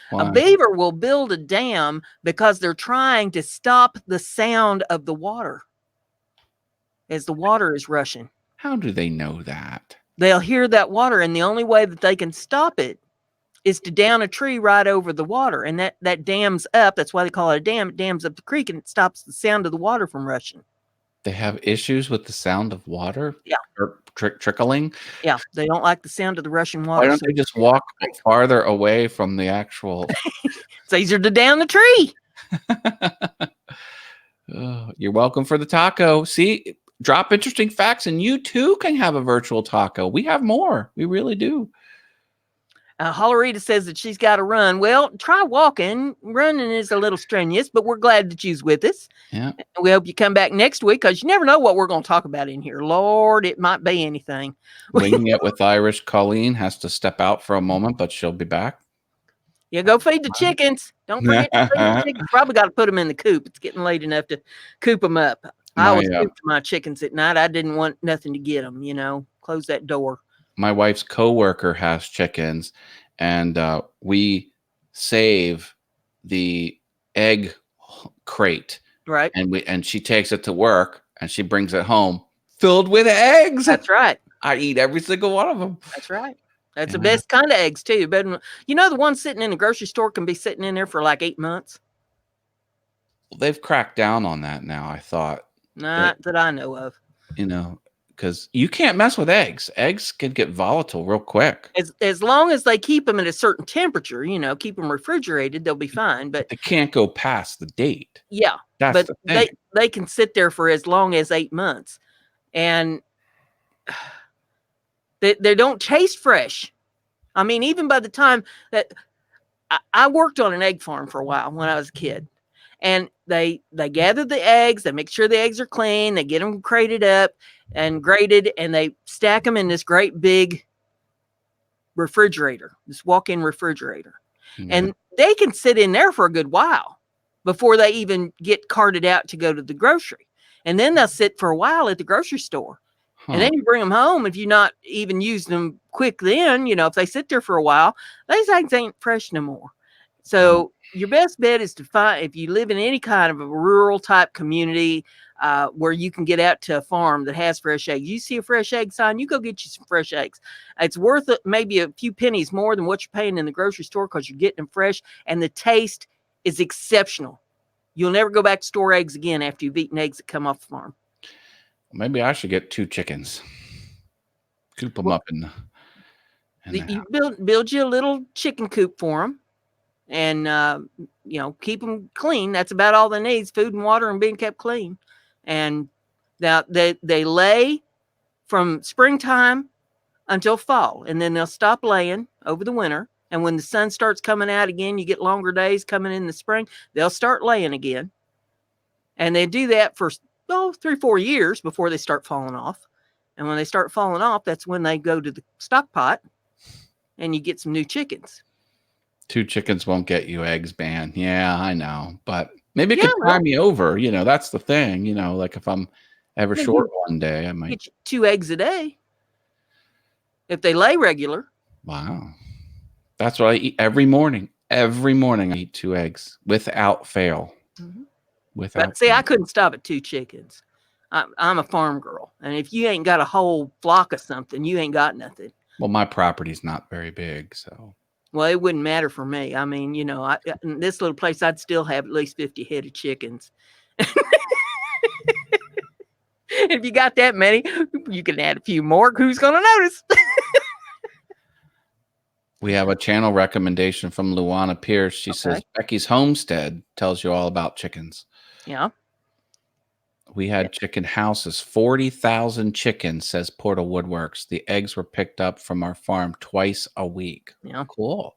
Why? A beaver will build a dam because they're trying to stop the sound of the water as the water is rushing. How do they know that? They'll hear that water, and the only way that they can stop it is to down a tree right over the water, and that dams up. That's why they call it a dam. It dams up the creek, and it stops the sound of the water from rushing. They have issues with the sound of water? Yeah. Or trickling? Yeah, they don't like the sound of the rushing water. Why don't they just walk farther away from the actual... It's easier to down the tree. Oh, you're welcome for the taco. See, drop interesting facts, and you too can have a virtual taco. We have more. We really do. Hollerita says that she's got to run. Well, try walking. Running is a little strenuous, but we're glad that you's with us. Yeah. We hope you come back next week because you never know what we're going to talk about in here. Lord, it might be anything. Winging It with Irish. Colleen has to step out for a moment, but she'll be back. Yeah, go feed the chickens. Don't forget to feed the chickens. Probably got to put them in the coop. It's getting late enough to coop them up. I always cooped my chickens at night. I didn't want nothing to get them, Close that door. My wife's coworker has chickens, and we save the egg crate, right? And she takes it to work, and she brings it home filled with eggs. That's right. I eat every single one of them. That's right. That's the best kind of eggs too. But the ones sitting in the grocery store can be sitting in there for like 8 months. Well, they've cracked down on that now. I thought not that I know of. Because you can't mess with eggs. Eggs can get volatile real quick. As long as they keep them at a certain temperature, keep them refrigerated, they'll be fine. But they can't go past the date. Yeah, but they can sit there for as long as 8 months, and they don't taste fresh. I mean, even by the time that I worked on an egg farm for a while when I was a kid. And they gather the eggs, they make sure the eggs are clean, they get them crated up and graded, and they stack them in this great big refrigerator, this walk-in refrigerator. Mm-hmm. And they can sit in there for a good while before they even get carted out to go to the grocery. And then they'll sit for a while at the grocery store. And then you bring them home. If you not even use them quick then, if they sit there for a while, these eggs ain't fresh no more. So your best bet is to find, if you live in any kind of a rural type community where you can get out to a farm that has fresh eggs. You see a fresh egg sign, you go get you some fresh eggs. It's worth maybe a few pennies more than what you're paying in the grocery store because you're getting them fresh, and the taste is exceptional. You'll never go back to store eggs again after you've eaten eggs that come off the farm. Maybe I should get 2 chickens. Coop them up in you build you a little chicken coop for them. And, keep them clean. That's about all they need is food and water and being kept clean. And now they lay from springtime until fall. And then they'll stop laying over the winter. And when the sun starts coming out again, you get longer days coming in the spring, they'll start laying again. And they do that for 3-4 years before they start falling off. And when they start falling off, that's when they go to the stock pot and you get some new chickens. 2 chickens won't get you eggs, man. Yeah, I know. But maybe it Yeah, could well, tie me over. That's the thing. Like if I'm ever then short one day, I might. get you 2 eggs a day if they lay regular. Wow. That's what I eat every morning. Every morning I eat 2 eggs without fail. Mm-hmm. Without But see, fail. I couldn't stop at 2 chickens. I'm a farm girl. And if you ain't got a whole flock of something, you ain't got nothing. Well, my property's not very big, so. Well, it wouldn't matter for me. I mean, in this little place, I'd still have at least 50 head of chickens. If you got that many, you can add a few more. Who's going to notice? We have a channel recommendation from Luana Pierce. She says, Becky's Homestead tells you all about chickens. Yeah. We had chicken houses, 40,000 chickens, says Portal Woodworks. The eggs were picked up from our farm twice a week. Yeah. Cool.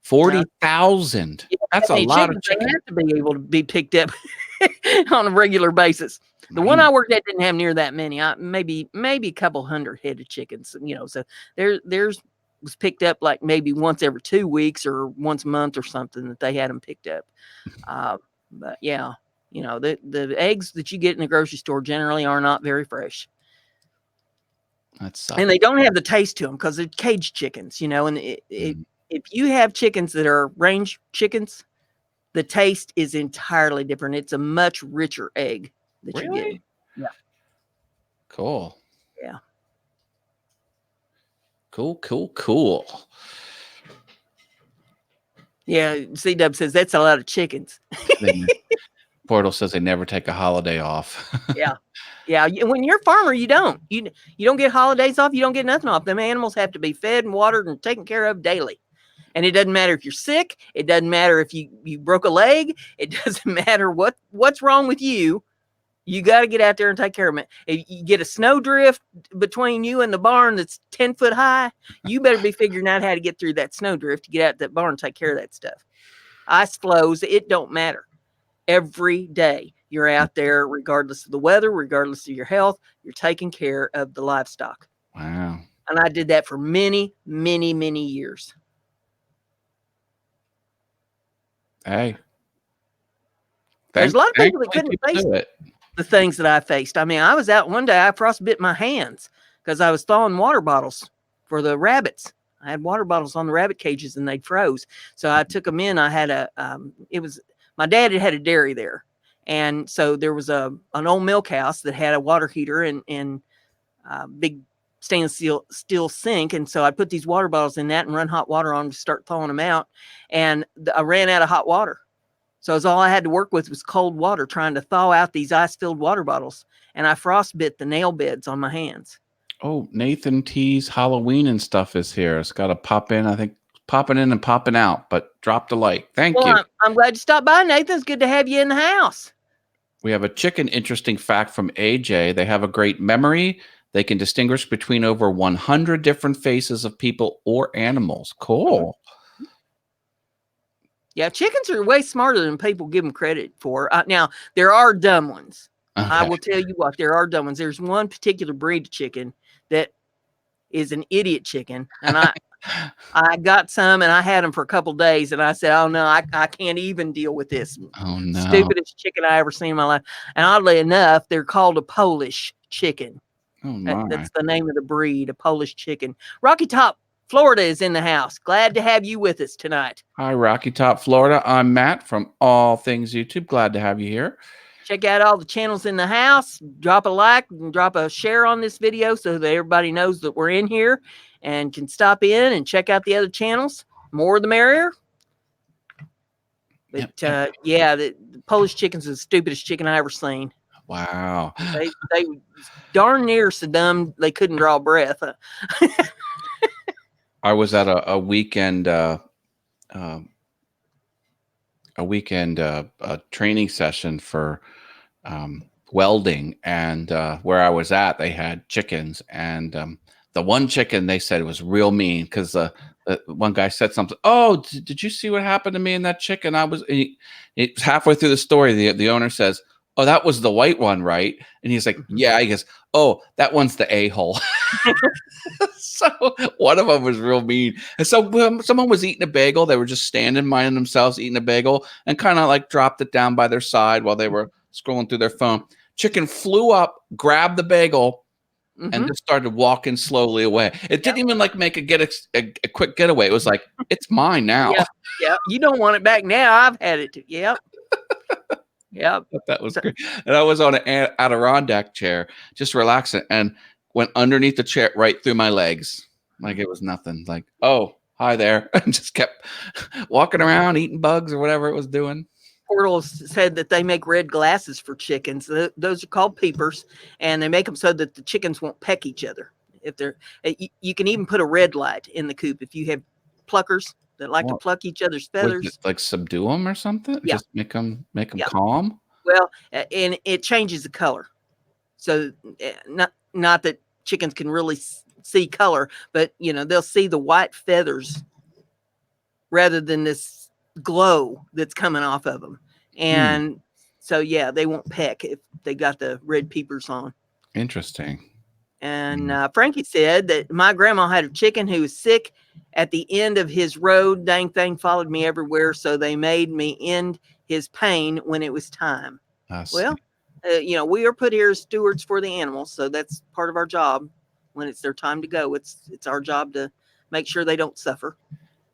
40,000. That's a lot of chickens. They have to be able to be picked up on a regular basis. The one I worked at didn't have near that many. Maybe a couple hundred head of chickens. So there's was picked up like maybe once every 2 weeks or once a month or something that they had them picked up. But yeah, the eggs that you get in the grocery store generally are not very fresh. That's and they don't have the taste to them because they're caged chickens. And if you have chickens that are range chickens, the taste is entirely different. It's a much richer egg that you get. Yeah. Cool. Yeah. Cool. Yeah. C-Dub says that's a lot of chickens. Portal says they never take a holiday off. Yeah. When you're a farmer, you don't. You don't get holidays off. You don't get nothing off. Them animals have to be fed and watered and taken care of daily. And it doesn't matter if you're sick. It doesn't matter if you broke a leg. It doesn't matter what's wrong with you. You got to get out there and take care of it. If you get a snowdrift between you and the barn that's 10 foot high, you better be figuring out how to get through that snowdrift to get out that barn and take care of that stuff. Ice flows. It don't matter. Every day you're out there, regardless of the weather, regardless of your health, you're taking care of the livestock. Wow. And I did that for many, many, many years. Hey. There's a lot of people that couldn't face the things that I faced. I mean, I was out one day, I frostbit my hands because I was thawing water bottles for the rabbits. I had water bottles on the rabbit cages and they froze. So I took them in. I had my dad had a dairy there. And so there was an old milk house that had a water heater and big stainless steel sink. And so I put these water bottles in that and run hot water on to start thawing them out. And I ran out of hot water. So all I had to work with was cold water trying to thaw out these ice-filled water bottles. And I frostbit the nail beds on my hands. Oh, Nathan T's Halloween and stuff is here. It's got to pop in. I think popping in and popping out, but drop a like. Thank you. I'm glad you stopped by, Nathan. It's good to have you in the house. We have a chicken interesting fact from AJ. They have a great memory. They can distinguish between over 100 different faces of people or animals. Cool. Yeah, chickens are way smarter than people give them credit for. Now, there are dumb ones. Okay. I will tell you what, there are dumb ones. There's one particular breed of chicken that is an idiot chicken. And I got some and I had them for a couple of days. And I said, oh, no, I can't even deal with this. Oh, no. Stupidest chicken I ever seen in my life. And oddly enough, they're called a Polish chicken. Oh, my. That's the name of the breed, a Polish chicken. Rocky Top, Florida is in the house. Glad to have you with us tonight. Hi, Rocky Top, Florida. I'm Matt from All Things YouTube. Glad to have you here. Check out all the channels in the house. Drop a like and drop a share on this video so that everybody knows that we're in here and can stop in and check out the other channels. More the merrier. But yeah, the Polish chicken's the stupidest chicken I ever seen. Wow. They darn near so dumb they couldn't draw breath. I was at a weekend training session for welding, and where I was at, they had chickens, and the one chicken they said was real mean because the one guy said something. Oh, did you see what happened to me and that chicken? It's halfway through the story. The owner says, "Oh, that was the white one, right?" And he's like, "Yeah." He goes, Oh, that one's the a-hole. So one of them was real mean. And so someone was eating a bagel. They were just standing, minding themselves, eating a bagel, and kind of like dropped it down by their side while they were scrolling through their phone. Chicken flew up, grabbed the bagel, and just started walking slowly away. It didn't even like make a quick getaway. It was like, it's mine now. Yeah. You don't want it back now. I've had it too. Yep. That was great. And I was on an Adirondack chair, just relaxing, and went underneath the chair right through my legs. Like it was nothing. Like, oh, hi there. And just kept walking around, eating bugs or whatever it was doing. Portal said that they make red glasses for chickens. Those are called peepers, and they make them so that the chickens won't peck each other. If they're, you can even put a red light in the coop if you have pluckers that like to pluck each other's feathers. Like subdue them or something? Yeah. Just make them calm? Well, and it changes the color. So not that chickens can really see color, but they'll see the white feathers rather than this glow that's coming off of them. And so, yeah, they won't peck if they got the red peepers on. Interesting. And Frankie said that my grandma had a chicken who was sick at the end of his road. Dang thing followed me everywhere. So they made me end his pain when it was time. Well, we are put here as stewards for the animals. So that's part of our job. When it's their time to go, it's our job to make sure they don't suffer.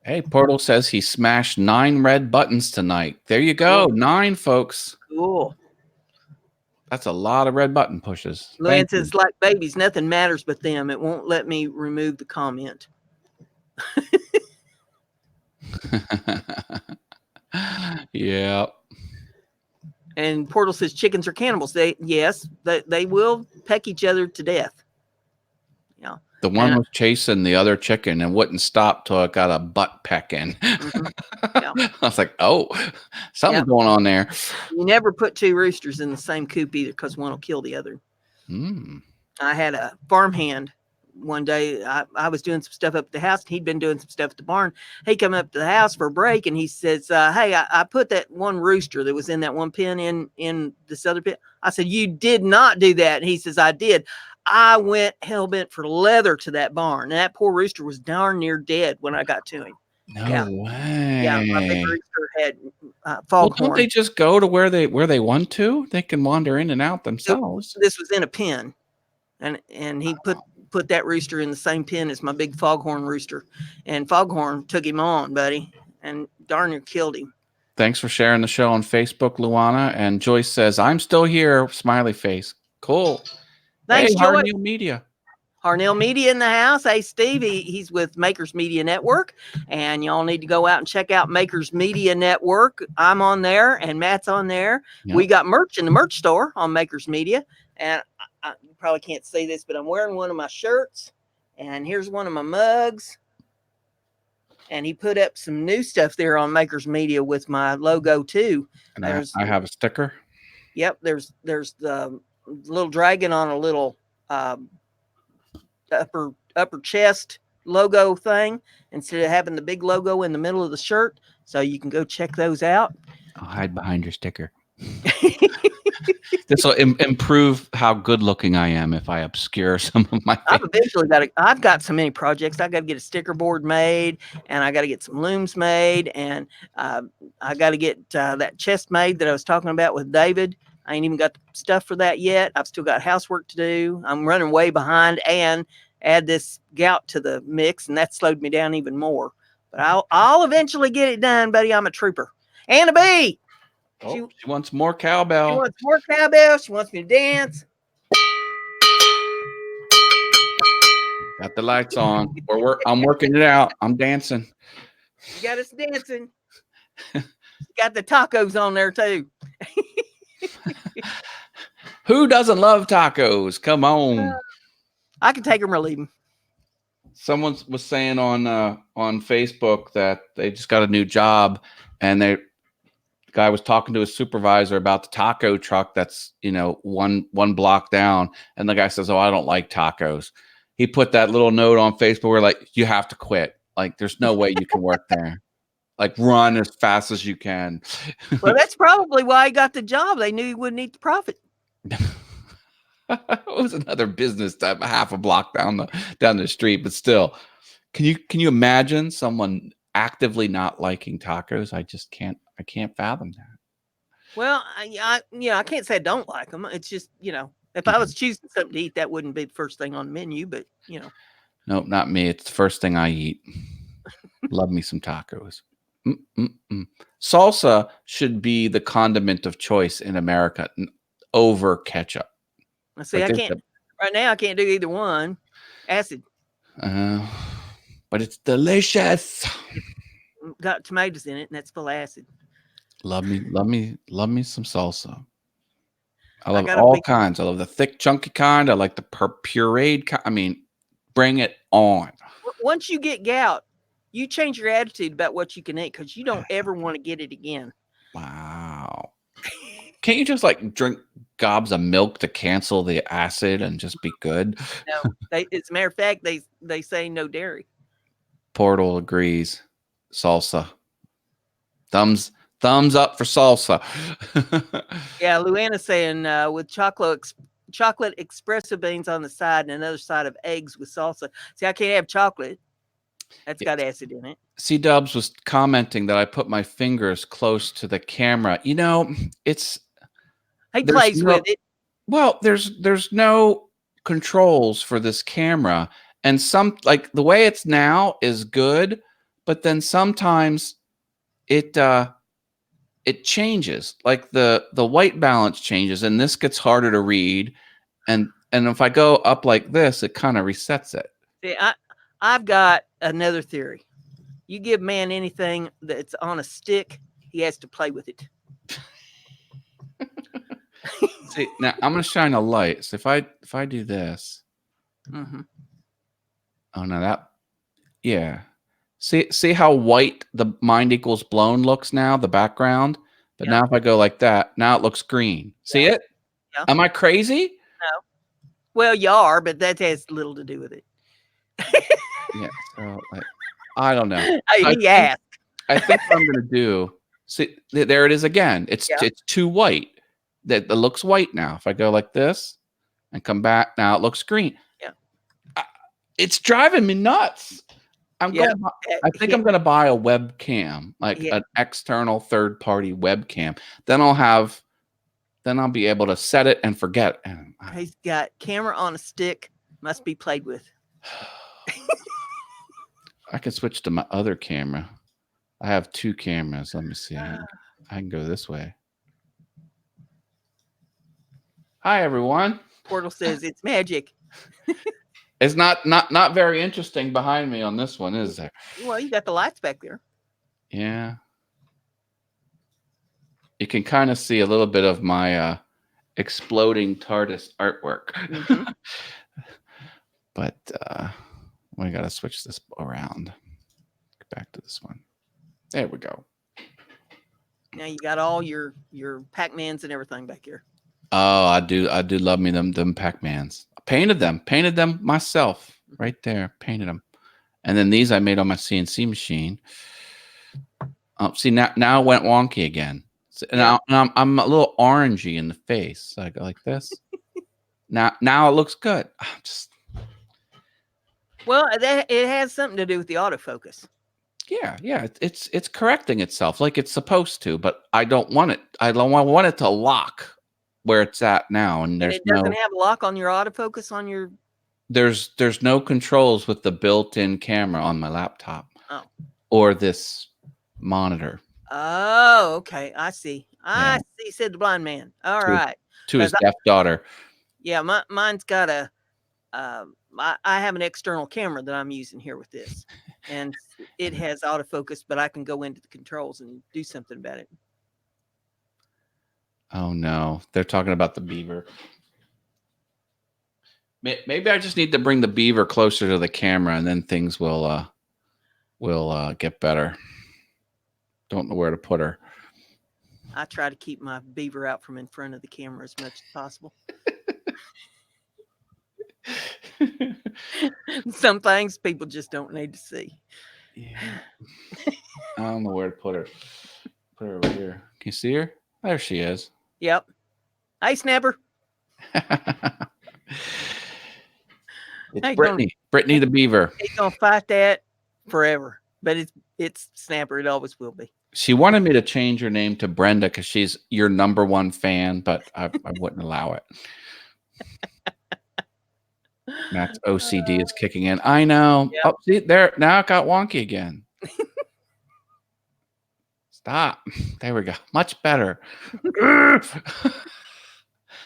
Hey, Portal says he smashed 9 red buttons tonight. There you go. Cool. 9, folks. Cool. That's a lot of red button pushes. Luann says, like babies, nothing matters but them. It won't let me remove the comment. Yeah. And Portal says chickens are cannibals. They will peck each other to death. Yeah. The one was chasing the other chicken and wouldn't stop till it got a butt peck in. Yeah. I was like, oh, something's going on there. You never put 2 roosters in the same coop either, because one will kill the other. I had a farmhand one day. I was doing some stuff up at the house. He'd been doing some stuff at the barn. He come up to the house for a break, and he says, hey, I put that one rooster that was in that one pen in this other pen. I said, you did not do that. And he says, I did. I went hell-bent for leather to that barn. And that poor rooster was darn near dead when I got to him. No way. Yeah, my big rooster had foghorn. Don't they just go to where they want to? They can wander in and out themselves. So this was in a pen. And he put that rooster in the same pen as my big foghorn rooster. And foghorn took him on, buddy, and darn near killed him. Thanks for sharing the show on Facebook, Luana. And Joyce says, I'm still here, smiley face. Cool. Thanks, hey, Harnell Media. Harnell Media in the house. Hey, Steve, he's with Makers Media Network, and y'all need to go out and check out Makers Media Network. I'm on there, and Matt's on there. Yep. We got merch in the merch store on Makers Media, and you probably can't see this, but I'm wearing one of my shirts, and here's one of my mugs. And he put up some new stuff there on Makers Media with my logo too. And I have a sticker. Yep, there's the little dragon on a little upper chest logo thing instead of having the big logo in the middle of the shirt. So you can go check those out. I'll hide behind your sticker. This will improve how good looking I am if I obscure some of my face. I've got so many projects. I got to get a sticker board made, and I got to get some looms made, and I got to get that chest made that I was talking about with David. I ain't even got the stuff for that yet. I've still got housework to do. I'm running way behind, and add this gout to the mix, and that slowed me down even more. But I'll eventually get it done, buddy. I'm a trooper. Anna B. Oh, she wants more cowbell. She wants more cowbell. She wants me to dance. Got the lights on. I'm working it out. I'm dancing. You got us dancing. Got the tacos on there too. Who doesn't love tacos? Come on. I can take them or leave them. Someone was saying on Facebook that they just got a new job, and the guy was talking to his supervisor about the taco truck that's one block down, and the guy says, "Oh, I don't like tacos." He put that little note on Facebook where like, you have to quit. Like, there's no way you can work there. Like, run as fast as you can. Well, that's probably why he got the job. They knew he wouldn't eat the profit. It was another business type, half a block down the street, but still. Can you imagine someone actively not liking tacos? I can't fathom that. Well, I can't say I don't like them. It's just, if I was choosing something to eat, that wouldn't be the first thing on the menu. But Nope, not me. It's the first thing I eat. Love me some tacos. Salsa should be the condiment of choice in America over ketchup. I see. I can't right now. I can't do either one. Acid. But it's delicious. It's got tomatoes in it, and that's full of acid. Love me some salsa. I love got a all big- kinds. I love the thick, chunky kind. I like the pureed kind. I mean, bring it on. Once you get gout, you change your attitude about what you can eat because you don't ever want to get it again. Wow. Can't you just like drink gobs of milk to cancel the acid and just be good? No, as a matter of fact, they say no dairy. Portal agrees. Salsa. Thumbs up for salsa. Yeah, Luana's saying with chocolate espresso beans on the side and another side of eggs with salsa. See, I can't have chocolate. That's got acid in it. C Dubs was commenting that I put my fingers close to the camera. You know, He plays with it. Well, there's no controls for this camera, and some like the way it's now is good, but then sometimes it changes. Like the white balance changes, and this gets harder to read. And if I go up like this, it kind of resets it. See, I've got another theory. You give man anything that's on a stick, he has to play with it. See, now I'm gonna shine a light. So if I do this, oh no, yeah. See how white the mind equals blown looks now, the background. But now if I go like that, now it looks green. See it? Yeah. Am I crazy? No. Well, you are, but that has little to do with it. Yeah. So I don't know. He asked. I think what I'm gonna do. See, there it is again. It's too white. That looks white now. If I go like this and come back, now it looks green. Yeah. It's driving me nuts. I think I'm going to buy a webcam, like an external third-party webcam. Then I'll be able to set it and forget. He's got camera on a stick. Must be played with. I can switch to my other camera. I have two cameras. Let me see. I can go this way. Hi, everyone. Portal says it's magic. It's not very interesting behind me on this one, is there? Well, you got the lights back there. Yeah. You can kind of see a little bit of my exploding TARDIS artwork. But we got to switch this around. Get back to this one. There we go. Now you got all your Pac-Mans and everything back here. Oh, I do love me them Pac-Mans. I painted them myself right there. Painted them, and then these I made on my CNC machine. See now it went wonky again. So now I'm a little orangey in the face. So I go like this. now it looks good. Well, it has something to do with the autofocus. Yeah, it's correcting itself like it's supposed to, but I don't want it. I want it to lock where it's at now, and it doesn't have a lock on your autofocus on your. There's no controls with the built-in camera on my laptop. Oh. Or this monitor. Oh, okay. I see. I see. Said the blind man. All right. To his deaf daughter. Yeah, mine's got a. I have an external camera that I'm using here with this, and it has autofocus, but I can go into the controls and do something about it. Oh no, they're talking about the beaver. Maybe I just need to bring the beaver closer to the camera, and then things will get better. Don't know where to put her. I try to keep my beaver out from in front of the camera as much as possible. Some things people just don't need to see. Yeah. I don't know where to put her. Put her over here. Can you see her? There she is. Yep. Hey, Snapper. It's Hey, Brittany the Beaver. He's gonna fight that forever, but it's Snapper. It always will be. She wanted me to change her name to Brenda because she's your #1 fan, but I wouldn't allow it. Matt's OCD is kicking in. I know. Yep. Oh, see there now it got wonky again. Stop. There we go. Much better.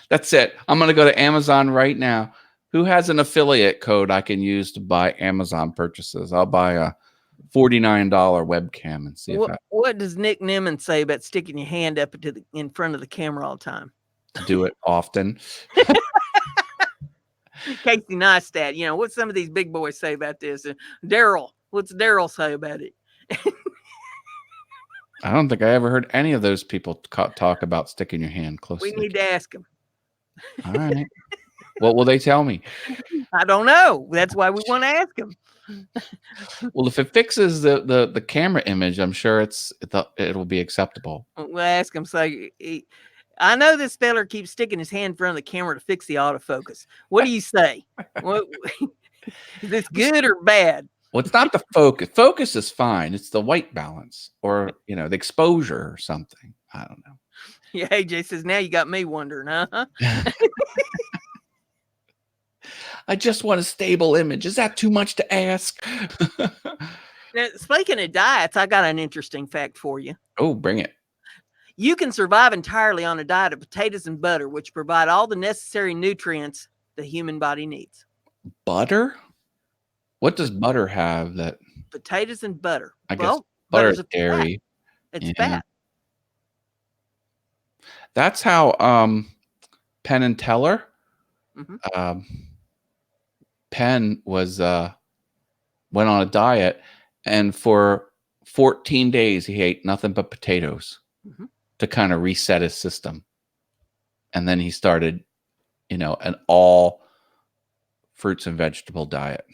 That's it. I'm gonna go to Amazon right now. Who has an affiliate code I can use to buy Amazon purchases? I'll buy a $49 webcam and see if I What does Nick Nimmin say about sticking your hand up in front of the camera all the time? do it often. Casey Neistat, you know, what's some of these big boys say about this? Daryl, what's Daryl say about it? I don't think I ever heard any of those people talk about sticking your hand close. We to the need to ask him. All right. What will they tell me? I don't know. That's why we want to ask him. Well, if it fixes the camera image, I'm sure it'll be acceptable. We'll ask him. Say, I know this feller keeps sticking his hand in front of the camera to fix the autofocus. What do you say? Is this good or bad? Well, it's not the focus. Focus is fine. It's the white balance or, the exposure or something. I don't know. Yeah, AJ says, now you got me wondering, huh? I just want a stable image. Is that too much to ask? Now, speaking of diets, I got an interesting fact for you. Oh, bring it. You can survive entirely on a diet of potatoes and butter, which provide all the necessary nutrients the human body needs. Butter? What does butter have that? Potatoes and butter. I guess butter is dairy. It's fat. That's how Penn and Teller. Mm-hmm. Penn was went on a diet, and for 14 days he ate nothing but potatoes to kind of reset his system, and then he started, an all fruits and vegetable diet,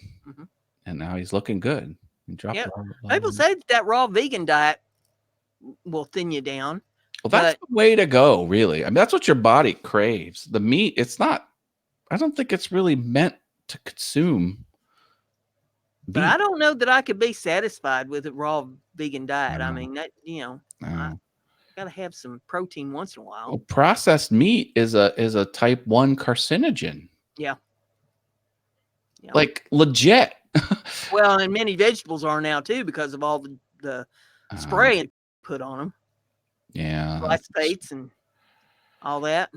and now he's looking good. He dropped People say that raw vegan diet will thin you down. Well, that's the way to go, really. I mean, that's what your body craves. The meat, it's not. I don't think it's really meant to consume. But I don't know that I could be satisfied with a raw vegan diet. No. I mean, that I gotta have some protein once in a while. Well, processed meat is a type 1 carcinogen. Yeah. Like legit. Well, and many vegetables are now too because of all the spray put on them. Yeah. Glyphosates and all that.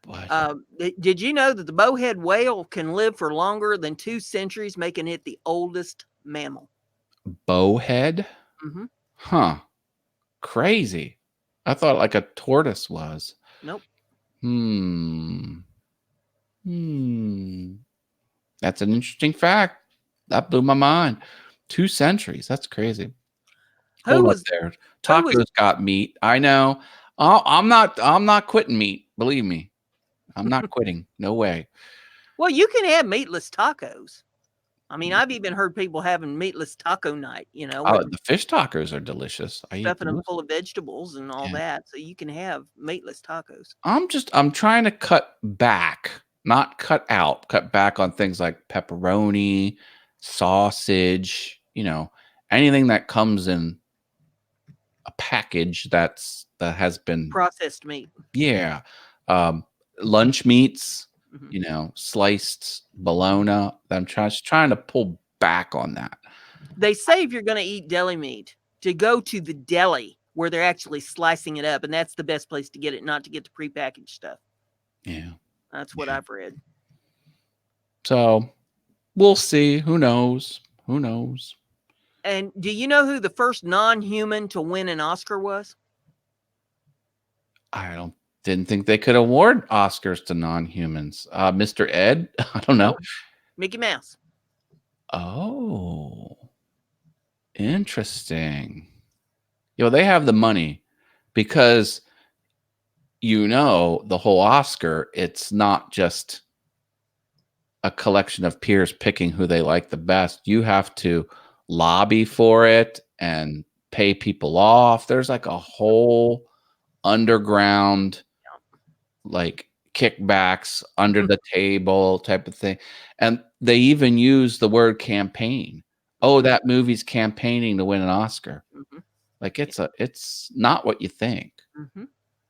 But, did you know that the bowhead whale can live for longer than 2 centuries, making it the oldest mammal? Bowhead? Mm-hmm. Huh. Crazy. I thought like a tortoise was. Nope. That's an interesting fact. That blew my mind. 2 centuries. That's crazy. Hold up there. Tacos got meat. I know. Oh, I'm not quitting meat. Believe me. I'm not quitting. No way. Well, you can have meatless tacos. I mean, I've even heard people having meatless taco night, The fish tacos are delicious. Stuffing them full of vegetables and all that. So you can have meatless tacos. I'm trying to cut back, not cut out, cut back on things like pepperoni, sausage, anything that comes in a package that has been processed meat. Yeah. Lunch meats, sliced bologna. I'm trying to pull back on that. They say if you're going to eat deli meat, to go to the deli where they're actually slicing it up, and that's the best place to get it, not to get the prepackaged stuff. Yeah. That's what I've read. So we'll see. Who knows? And do you know who the first non-human to win an Oscar was? I didn't think they could award Oscars to non-humans. Mr. Ed? I don't know. Mickey Mouse. Oh, interesting. They have the money because, the whole Oscar, it's not just a collection of peers picking who they like the best. You have to lobby for it and pay people off. There's like a whole underground kickbacks under the table type of thing. And they even use the word campaign. Oh, that movie's campaigning to win an Oscar. Like it's not what you think.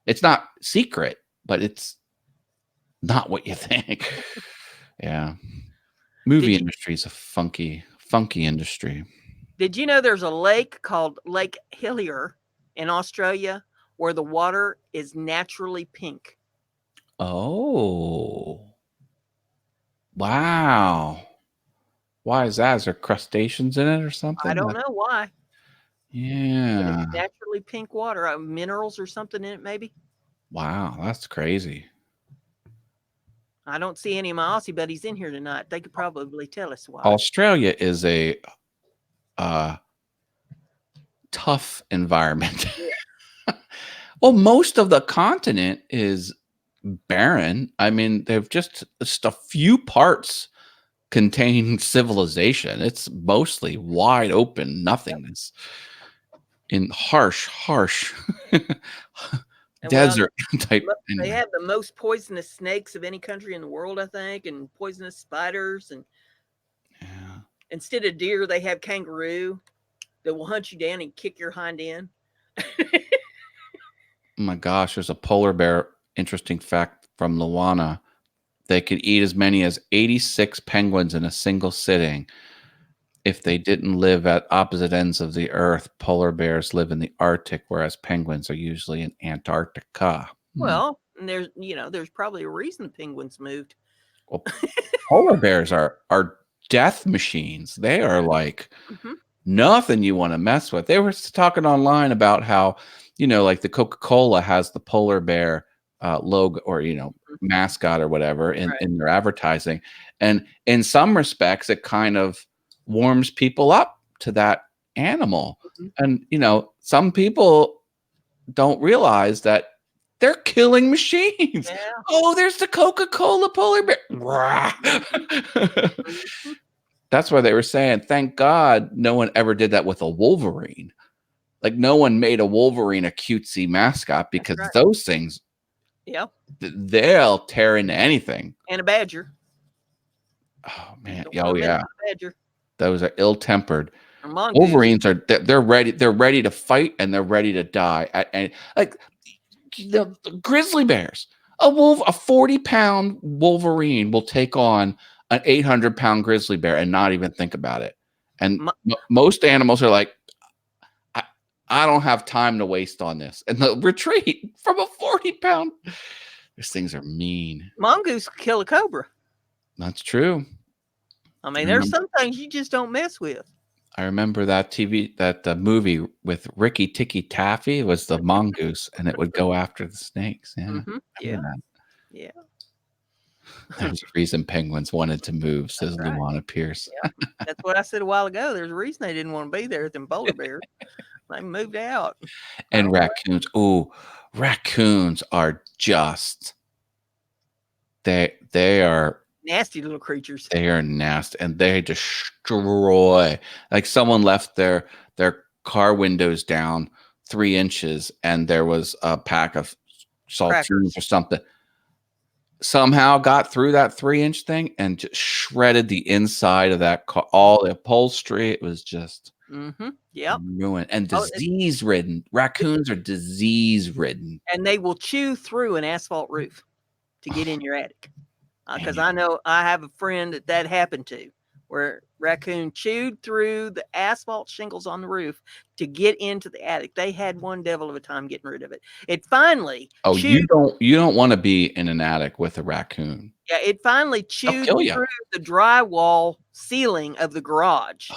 It's not secret, but it's not what you think. Yeah. Movie industry is a funky industry. Did you know there's a lake called Lake Hillier in Australia where the water is naturally pink? Oh. Wow. Why is that? Is there crustaceans in it or something? I don't know why. Yeah. It's naturally pink water, minerals or something in it, maybe. Wow, that's crazy. I don't see any of my Aussie buddies in here tonight. They could probably tell us why. Australia is a tough environment. Well, most of the continent is barren. I mean, they've just a few parts contain civilization. It's mostly wide open nothingness in harsh desert type. They have the most poisonous snakes of any country in the world, I think, and poisonous spiders. And instead of deer, they have kangaroo that will hunt you down and kick your hind end. Oh my gosh, there's a polar bear. Interesting fact from Luana. They could eat as many as 86 penguins in a single sitting. If they didn't live at opposite ends of the earth, polar bears live in the Arctic, whereas penguins are usually in Antarctica. Well, and there's probably a reason the penguins moved. Well, polar bears are death machines. They are like nothing you want to mess with. They were talking online about how, like the Coca-Cola has the polar bear logo or, mascot or whatever in their advertising. And in some respects, it kind of warms people up to that animal. And, some people don't realize that they're killing machines. Yeah. Oh, there's the Coca-Cola polar bear. That's why they were saying, thank God no one ever did that with a Wolverine. Like no one made a Wolverine a cutesy mascot because those things, they'll tear into anything. And a badger. Oh man, yeah. Badger. Those are ill-tempered. Wolverines are they're ready to fight and they're ready to die. And like the grizzly bears, a 40-pound Wolverine will take on an 800-pound grizzly bear and not even think about it. And most animals are like, I don't have time to waste on this, and they'll retreat from a 40-pound. These things are mean. Mongoose kill a cobra. That's true. I mean, there's some things you just don't mess with. I remember that movie with Ricky Tikki Taffy. It was the mongoose, and it would go after the snakes. Yeah, yeah. There's a reason penguins wanted to move, says Luana Pierce. Yeah. That's what I said a while ago. There's a reason they didn't want to be there with them polar bears. They moved out. And raccoons. Oh, raccoons are just they are nasty little creatures. They are nasty, and they destroy. Like someone left their car windows down 3 inches, and there was a pack of saltines or something. Somehow got through that 3-inch thing and just shredded the inside of that car, all the upholstery. It was just ruined and disease-ridden. Raccoons are disease-ridden, and they will chew through an asphalt roof to get in your attic. Because I know I have a friend that happened to, where raccoon chewed through the asphalt shingles on the roof to get into the attic. They had one devil of a time getting rid of it. It finally you don't want to be in an attic with a raccoon. Yeah, it finally chewed through the drywall ceiling of the garage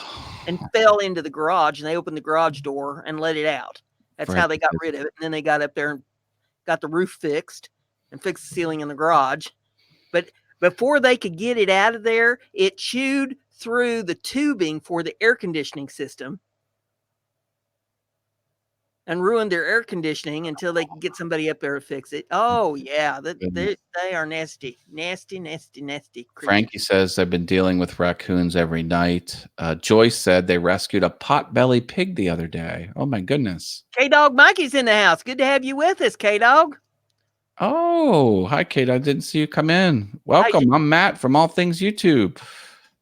and fell into the garage, and they opened the garage door and let it out. That's how they got rid of it. And then they got up there and got the roof fixed and fixed the ceiling in the garage. But before they could get it out of there, it chewed through the tubing for the air conditioning system and ruined their air conditioning until they could get somebody up there to fix it. Oh, yeah. They are nasty, nasty, nasty, nasty creatures. Frankie says they've been dealing with raccoons every night. Joyce said they rescued a pot-bellied pig the other day. Oh, my goodness. K-Dog Mikey's in the house. Good to have you with us, K-Dog. Oh, hi, Kate. I didn't see you come in. Hey, Welcome. I'm Matt from All Things YouTube.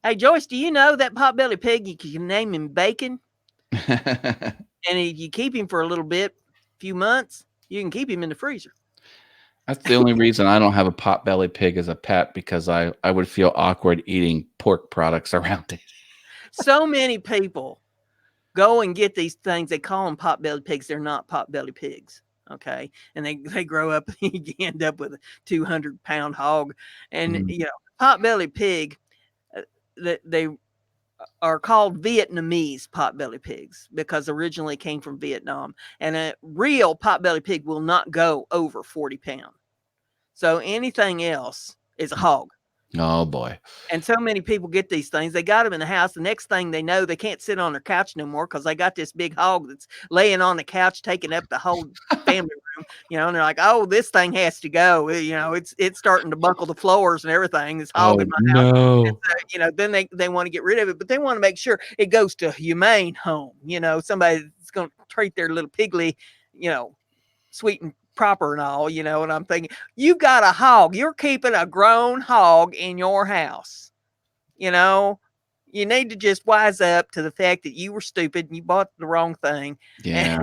hey, Joyce, do you know that potbelly pig, you can name him Bacon, That's and if you keep him for a little bit, few months, you can keep him in the freezer. the only reason I don't have a potbelly pig as a pet, because I would feel awkward eating pork products around it. So many people go and get these things. They call them potbelly pigs. They're not potbelly pigs. Okay. And they grow up and you end up with a 200-pound hog. And, Mm. potbelly pig, they are called Vietnamese potbelly pigs because originally came from Vietnam. And a real potbelly pig will not go over 40 pounds. So anything else is a hog. Oh boy. And so many people get these things. They got them in the house. The next thing they know, they can't sit on their couch no more because they got this big hog that's laying on the couch, taking up the whole family room. And they're like, "Oh, this thing has to go." It's starting to buckle the floors and everything. This hog Oh in my house. no. Then they want to get rid of it, but they want to make sure it goes to a humane home. Somebody that's going to treat their little pigly, sweet and proper and all, and I'm thinking, you got a hog. You're keeping a grown hog in your house. You need to just wise up to the fact that you were stupid and you bought the wrong thing. Yeah.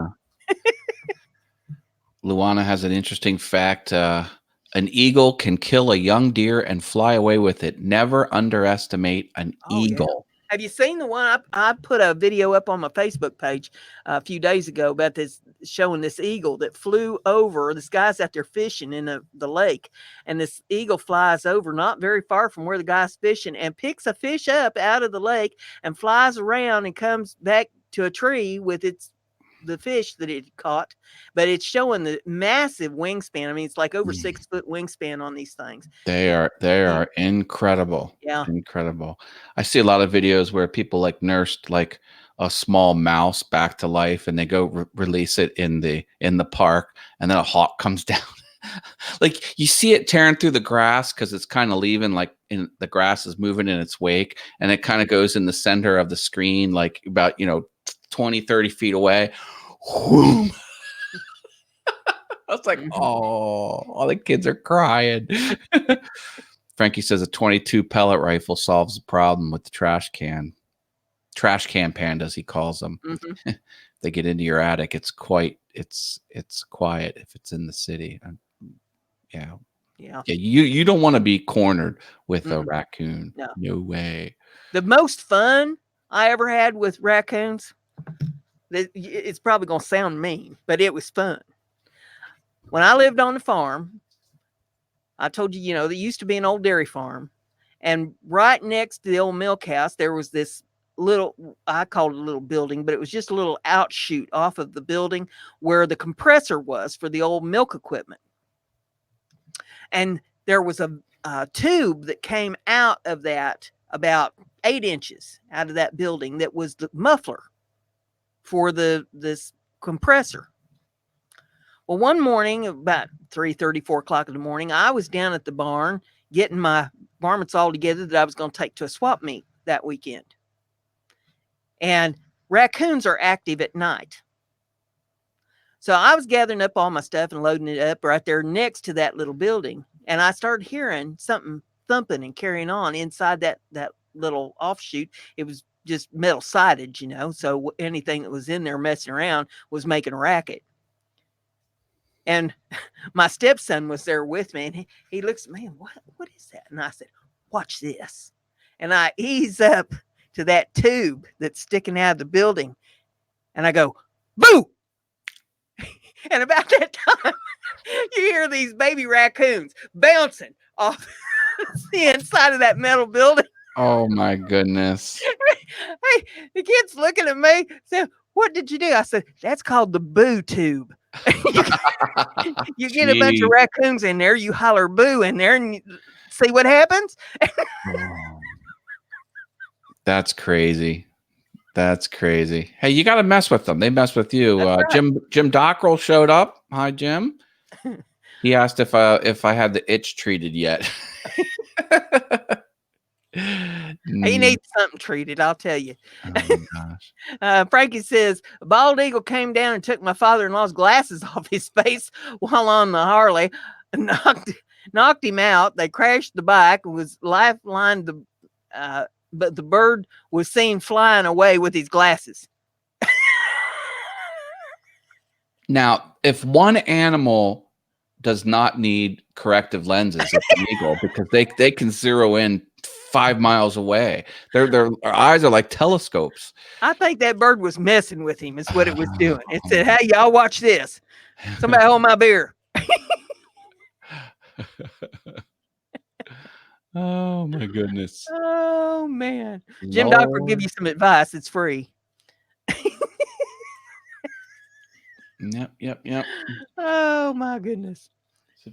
Luana has an interesting fact. An eagle can kill a young deer and fly away with it. Never underestimate an eagle. Yeah. Have you seen the one? I put a video up on my Facebook page a few days ago about this, showing this eagle that flew over. This guy's out there fishing in the lake, and this eagle flies over not very far from where the guy's fishing and picks a fish up out of the lake and flies around and comes back to a tree with the fish that it caught. But it's showing the massive wingspan. I mean, it's like over 6 foot wingspan on these things. They are incredible. Yeah. Incredible. I see a lot of videos where people like nursed like a small mouse back to life, and they go release it in the park, and then a hawk comes down. Like you see it tearing through the grass because it's kind of leaving, like in the grass is moving in its wake, and it kind of goes in the center of the screen, like about 20, 30 feet away. Whoom. I was like, oh, all the kids are crying. Frankie says a 22 pellet rifle solves the problem with the trash can pandas, he calls them. Mm-hmm. They get into your attic. It's quiet if it's in the city. Yeah. You don't want to be cornered with a raccoon. No way. The most fun I ever had with raccoons, it's probably going to sound mean, but it was fun. When I lived on the farm, I told you, there used to be an old dairy farm. And right next to the old milk house, there was this little, I called it a little building, but it was just a little outshoot off of the building where the compressor was for the old milk equipment. And there was a tube that came out of that about 8 inches out of that building that was the muffler for this compressor. Well, one morning about 3:30, 4 o'clock in the morning, I was down at the barn getting my varmints all together that I was going to take to a swap meet that weekend. And raccoons are active at night. So I was gathering up all my stuff and loading it up right there next to that little building. And I started hearing something thumping and carrying on inside that little offshoot. It was just metal sided, so anything that was in there messing around was making a racket. And my stepson was there with me, and he looks at me, and what is that? And I said, watch this. And I ease up to that tube that's sticking out of the building, and I go, boo! And about that time, you hear these baby raccoons bouncing off the inside of that metal building. Oh my goodness. Hey, the kid's looking at me, said, what did you do? I said, that's called the boo tube. You get a bunch of raccoons in there, you holler boo in there, and you see what happens. That's crazy. That's crazy. Hey, you got to mess with them. They mess with you. Right. Jim Dockrell showed up. Hi, Jim. He asked if I had the itch treated yet. He needs something treated, I'll tell you. Oh my gosh. Frankie says, a bald eagle came down and took my father-in-law's glasses off his face while on the Harley. knocked him out. They crashed the bike, was lifelined but the bird was seen flying away with his glasses. Now, if one animal does not need corrective lenses, it's an eagle, because they can zero in 5 miles away. Their eyes are like telescopes. I think that bird was messing with him. Is what it was doing. It said, "Hey, y'all, watch this. Somebody hold my beer." Oh my goodness. Oh man, Jim Doc will give you some advice. It's free. Yep. Oh my goodness.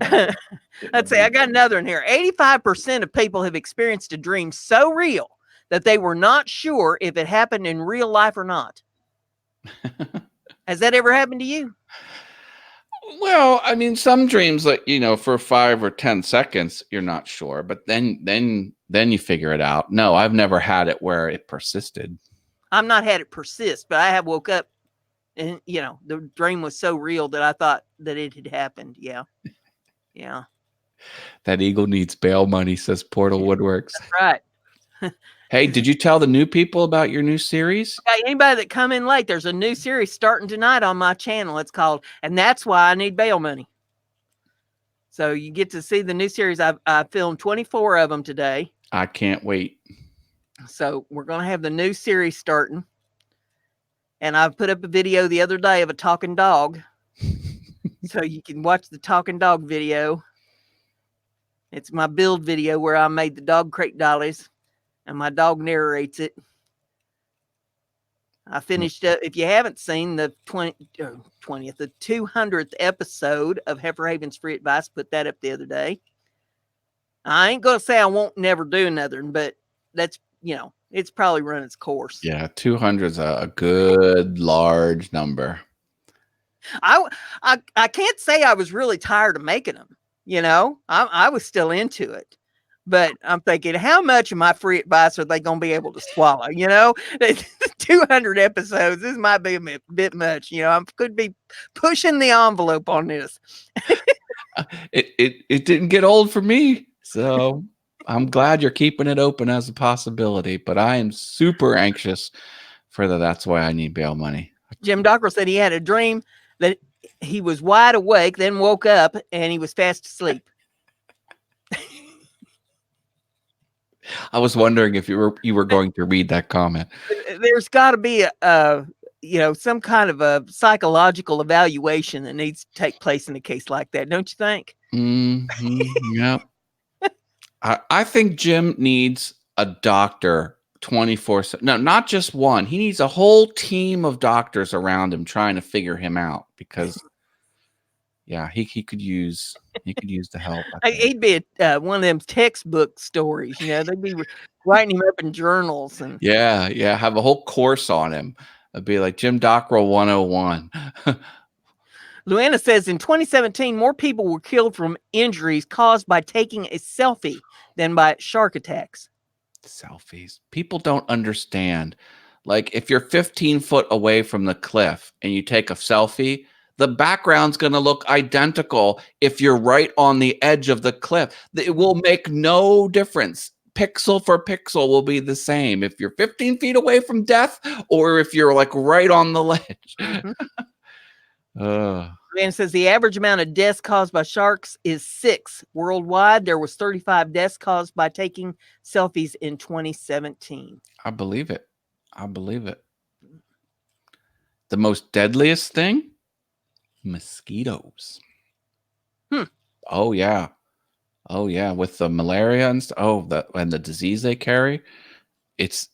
Let's see. I got another in here. 85% of people have experienced a dream so real that they were not sure if it happened in real life or not. Has that ever happened to you? Well, I mean, some dreams, like, for 5 or 10 seconds, you're not sure, but then you figure it out. No, I've never had it where it persisted. I've not had it persist, but I have woke up and, the dream was so real that I thought that it had happened. Yeah. Yeah. That eagle needs bail money, says Portal Woodworks. That's right. Hey, did you tell the new people about your new series? Okay, anybody that come in late, there's a new series starting tonight on my channel. It's called "And That's Why I Need Bail Money." So you get to see the new series. I filmed 24 of them today. I can't wait. So we're going to have the new series starting. And I put up a video the other day of a talking dog. So you can watch the talking dog video. It's my build video where I made the dog crate dollies. And my dog narrates it. I finished up. If you haven't seen the 200th episode of Heifer Haven's Free Advice, put that up the other day. I ain't going to say I won't never do another, but that's, it's probably run its course. Yeah, 200 is a good large number. I can't say I was really tired of making them. I was still into it. But I'm thinking, how much of my free advice are they going to be able to swallow? 200 episodes, this might be a bit much. I could be pushing the envelope on this. It didn't get old for me. So I'm glad you're keeping it open as a possibility. But I am super anxious for That's Why I Need Bail Money. Jim Dockrell said he had a dream that he was wide awake, then woke up, and he was fast asleep. I was wondering if you were going to read that comment. There's got to be some kind of a psychological evaluation that needs to take place in a case like that, don't you think? Yeah. I think Jim needs a doctor 24/7. No, not just one. He needs a whole team of doctors around him trying to figure him out, because yeah, he could use the help. He'd be one of them textbook stories, they'd be writing him up in journals. And yeah, have a whole course on him. It'd be like Jim Dockrell 101. Luana says in 2017, more people were killed from injuries caused by taking a selfie than by shark attacks. Selfies. People don't understand. Like, if you're 15 foot away from the cliff and you take a selfie, the background's going to look identical if you're right on the edge of the cliff. It will make no difference. Pixel for pixel will be the same if you're 15 feet away from death or if you're like right on the ledge. Man says the average amount of deaths caused by sharks is 6 worldwide. There was 35 deaths caused by taking selfies in 2017. I believe it. The most deadliest thing? Mosquitoes. Oh yeah, with the malaria and stuff. And the disease they carry, it's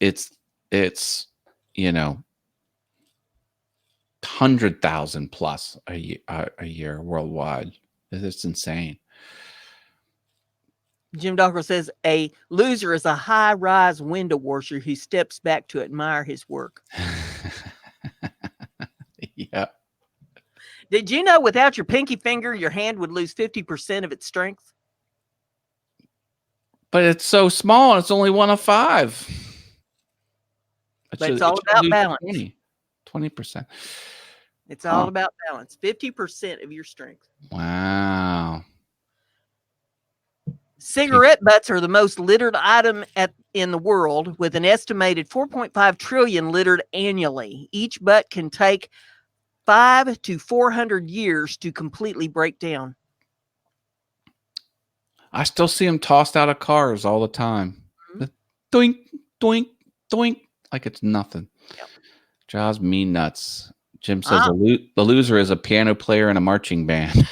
100,000 plus a year worldwide. It's insane. Jim Dockrell says a loser is a high-rise window washer who steps back to admire his work. Yeah. Did you know without your pinky finger, your hand would lose 50% of its strength? But it's so small, and it's only 1 of 5. But it's all about balance. 20%. It's all about balance. 50% of your strength. Wow. Cigarette butts are the most littered item in the world, with an estimated 4.5 trillion littered annually. Each butt can take 5 to 400 years to completely break down. I still see them tossed out of cars all the time. Mhm. Doink, doink, doink, like it's nothing. Yep. Drives me nuts. Jim says Ah. the loser is a piano player in a marching band.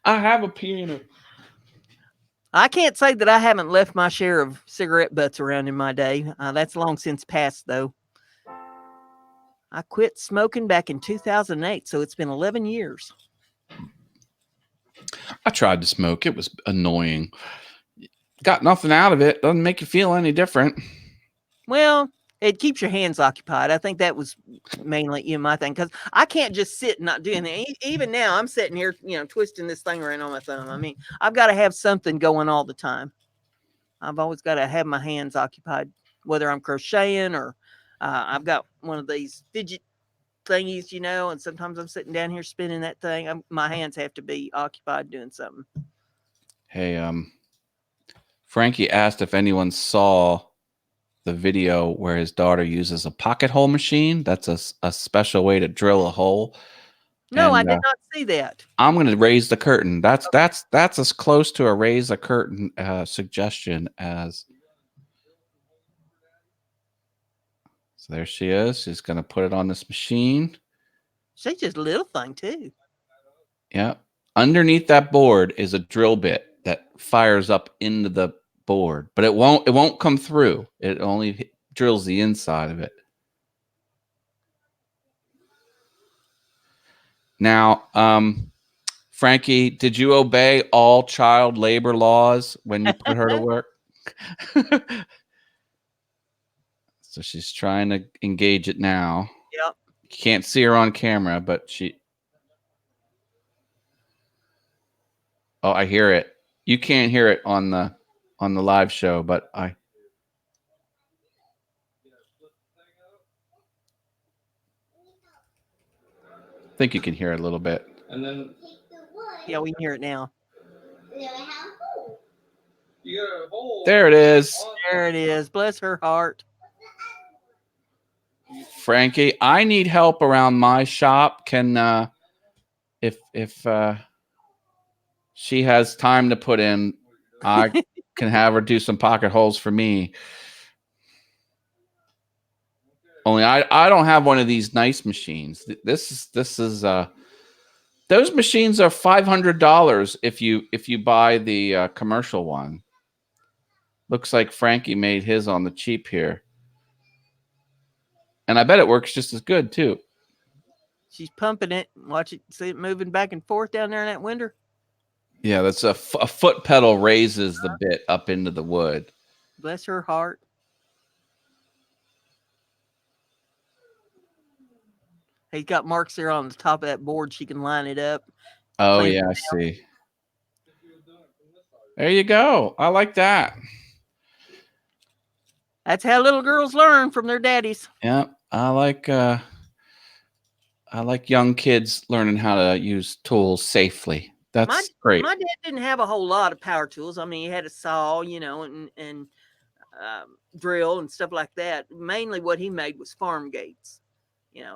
I have a piano. I can't say that I haven't left my share of cigarette butts around in my day. That's long since passed, though. I quit smoking back in 2008, so it's been 11 years. I tried to smoke. It was annoying. Got nothing out of it. Doesn't make you feel any different. Well, it keeps your hands occupied. I think that was mainly my thing, because I can't just sit and not do anything. Even now, I'm sitting here, twisting this thing around on my thumb. I mean, I've got to have something going all the time. I've always got to have my hands occupied, whether I'm crocheting or I've got one of these fidget thingies, and sometimes I'm sitting down here spinning that thing. My hands have to be occupied doing something. Hey, Frankie asked if anyone saw the video where his daughter uses a pocket hole machine. That's a special way to drill a hole. No, And I did not see that. I'm going to raise the curtain. That's as close to a raise the curtain suggestion as. So there she is. She's going to put it on this machine. She's just a little thing too. Yeah. Underneath that board is a drill bit that fires up into the board, but it won't come through. It only drills the inside of it. Now, Frankie, did you obey all child labor laws when you put her to work? So she's trying to engage it now. Yep. You can't see her on camera, but she. Oh, I hear it. You can't hear it on the live show, but I. think you can hear it a little bit. And then. Yeah, we can hear it now. You got a hole. There it is. There it is. Bless her heart. Frankie, I need help around my shop. Can if she has time to put in, I can have her do some pocket holes for me. Only I don't have one of these nice machines. This is those machines are $500 if you buy the commercial one. Looks like Frankie made his on the cheap here. And I bet it works just as good too. She's pumping it. Watch it. See it moving back and forth down there in that window. Yeah, that's a foot pedal raises the bit up into the wood. Bless her heart. He's got marks there on the top of that board. She can line it up. Oh, yeah, I see. There you go. I like that. That's how little girls learn from their daddies. Yeah, I like young kids learning how to use tools safely. That's great. My dad didn't have a whole lot of power tools. I mean, he had a saw, and drill and stuff like that. Mainly what he made was farm gates,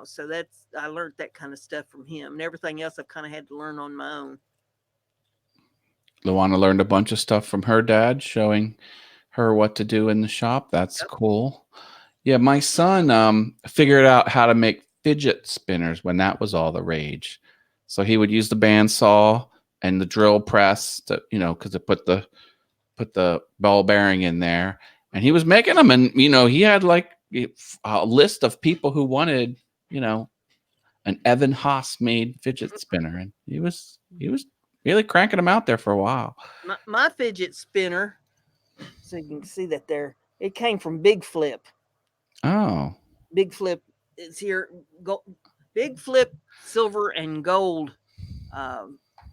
so I learned that kind of stuff from him, and everything else I've kind of had to learn on my own. Luana learned a bunch of stuff from her dad, showing her what to do in the shop. That's cool. Yeah, my son figured out how to make fidget spinners when that was all the rage. So he would use the bandsaw and the drill press to, because it put the ball bearing in there, and he was making them. And he had like a list of people who wanted, an Evan Haas made fidget spinner, and he was really cranking them out there for a while. My fidget spinner, so you can see that there, it came from Big Flip. Oh, Big Flip is here. Big Flip Silver and Gold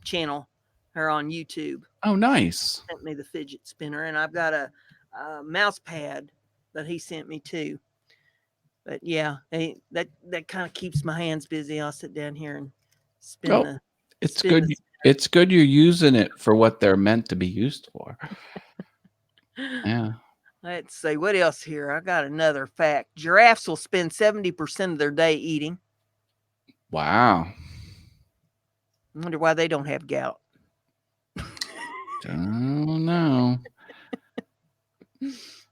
channel here on YouTube. Oh, nice. Sent me the fidget spinner, and I've got a mouse pad that he sent me too. But yeah, that kind of keeps my hands busy. I'll sit down here and spin. It's good. It's good you're using it for what they're meant to be used for. Yeah. Let's see what else here. I got another fact. Giraffes will spend 70% of their day eating. Wow. I wonder why they don't have gout. Don't know.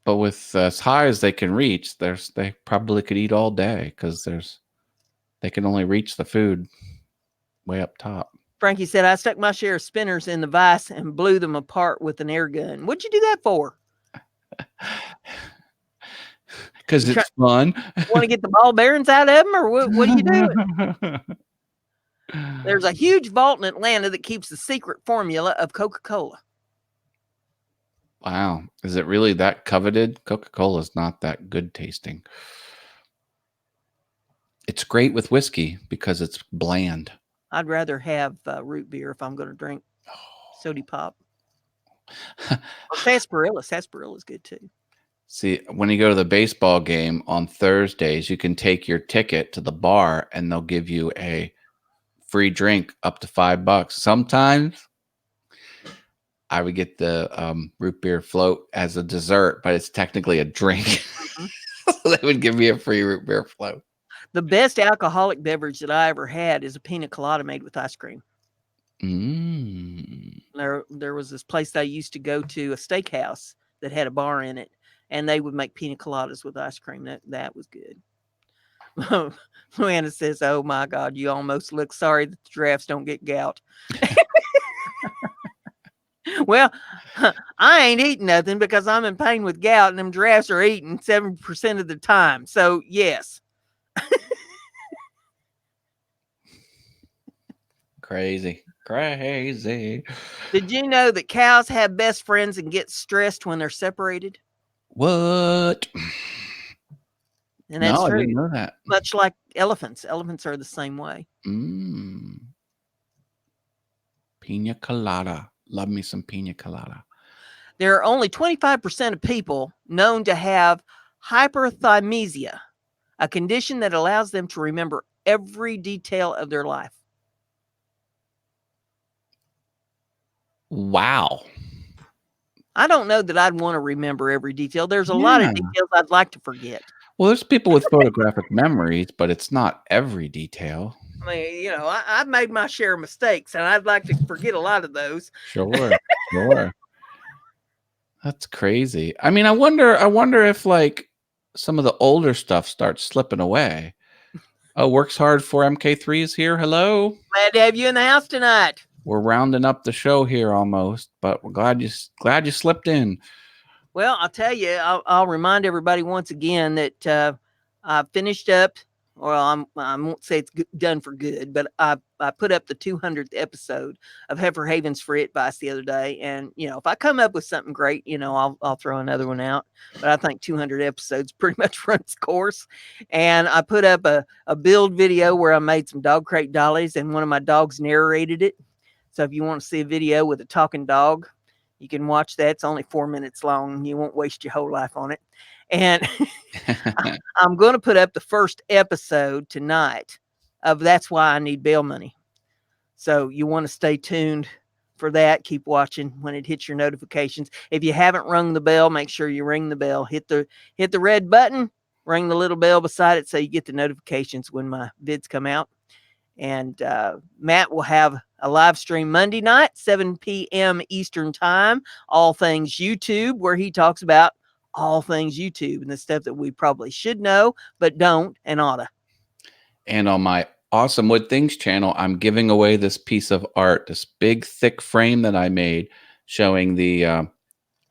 But with as high as they can reach, they probably could eat all day because they can only reach the food way up top. Frankie said, I stuck my share of spinners in the vise and blew them apart with an air gun. What'd you do that for? Because it's fun. Want to get the ball bearings out of them, or what are you doing? There's a huge vault in Atlanta that keeps the secret formula of Coca-Cola. Wow. Is it really that coveted? Coca-Cola is not that good tasting. It's great with whiskey because it's bland. I'd rather have root beer if I'm going to drink soda pop. Or sarsaparilla. Sarsaparilla is good too. See, when you go to the baseball game on Thursdays, you can take your ticket to the bar and they'll give you a free drink up to $5. Sometimes I would get the root beer float as a dessert, but it's technically a drink. Mm-hmm. So they would give me a free root beer float. The best alcoholic beverage that I ever had is a pina colada made with ice cream. There was this place that I used to go to, a steakhouse that had a bar in it, and they would make pina coladas with ice cream. That was good. Luana says, oh my God, you almost look sorry that the giraffes don't get gout. Well, I ain't eating nothing because I'm in pain with gout, and them giraffes are eating 7% of the time. So, yes. Crazy. Did you know that cows have best friends and get stressed when they're separated? What? And that's true. I didn't know that. Much like elephants. Elephants are the same way. Pina colada. Love me some pina colada. There are only 25% of people known to have hyperthymesia, a condition that allows them to remember every detail of their life. Wow. I don't know that I'd want to remember every detail. There's a lot of details I'd like to forget. Well, there's people with photographic memories, but it's not every detail. I mean, I've made my share of mistakes, and I'd like to forget a lot of those. Sure. That's crazy. I mean, I wonder if like some of the older stuff starts slipping away. Oh, Works Hard for MK3 is here. Hello. Glad to have you in the house tonight. We're rounding up the show here almost, but we're glad you slipped in. Well, I'll tell you, I'll remind everybody once again that I finished up. Well, I won't say it's done for good, but I put up the 200th episode of Heifer Haven's Free Advice the other day. And, if I come up with something great, I'll throw another one out. But I think 200 episodes pretty much runs its course. And I put up a build video where I made some dog crate dollies and one of my dogs narrated it. So if you want to see a video with a talking dog, you can watch that. It's only 4 minutes long. You won't waste your whole life on it. And I'm going to put up the first episode tonight of That's Why I Need Bail Money. So you want to stay tuned for that. Keep watching when it hits your notifications. If you haven't rung the bell, make sure you ring the bell. Hit the red button, ring the little bell beside it so you get the notifications when my vids come out. And Matt will have a live stream Monday night, 7 p.m. Eastern time, all things YouTube, where he talks about all things YouTube and the stuff that we probably should know, but don't and oughta. And on my Awesome Wood Things channel, I'm giving away this piece of art, this big, thick frame that I made showing the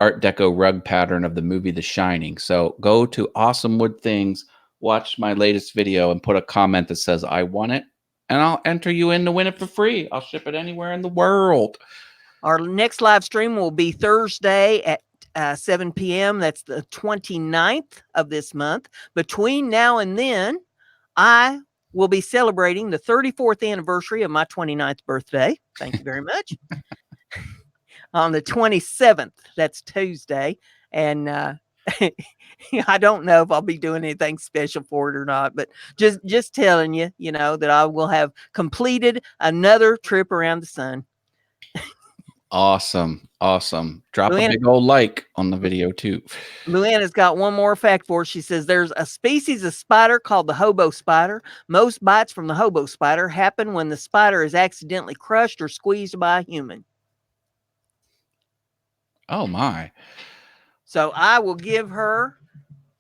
Art Deco rug pattern of the movie The Shining. So go to Awesome Wood Things, watch my latest video, and put a comment that says, I want it. And I'll enter you in to win it for free. I'll ship it anywhere in the world. Our next live stream will be Thursday at 7 p.m. That's the 29th of this month. Between now and then, I will be celebrating the 34th anniversary of my 29th birthday. Thank you very much. On the 27th, that's Tuesday. And I don't know if I'll be doing anything special for it or not, but just telling you, that I will have completed another trip around the sun. Awesome. Awesome. Drop a Luann- big old like on the video too. Luanna's got one more fact for us. She says there's a species of spider called the hobo spider. Most bites from the hobo spider happen when the spider is accidentally crushed or squeezed by a human. Oh my. So I will give her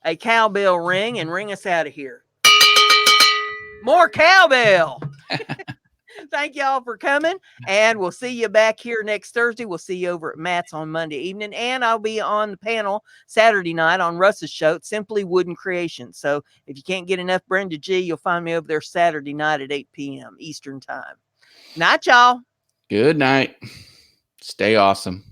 a cowbell ring and ring us out of here. More cowbell. Thank y'all for coming, and we'll see you back here next Thursday. We'll see you over at Matt's on Monday evening, and I'll be on the panel Saturday night on Russ's show, Simply Wooden Creation. So if you can't get enough Brenda G, you'll find me over there Saturday night at 8 p.m. Eastern Time. Night, y'all. Good night. Stay awesome.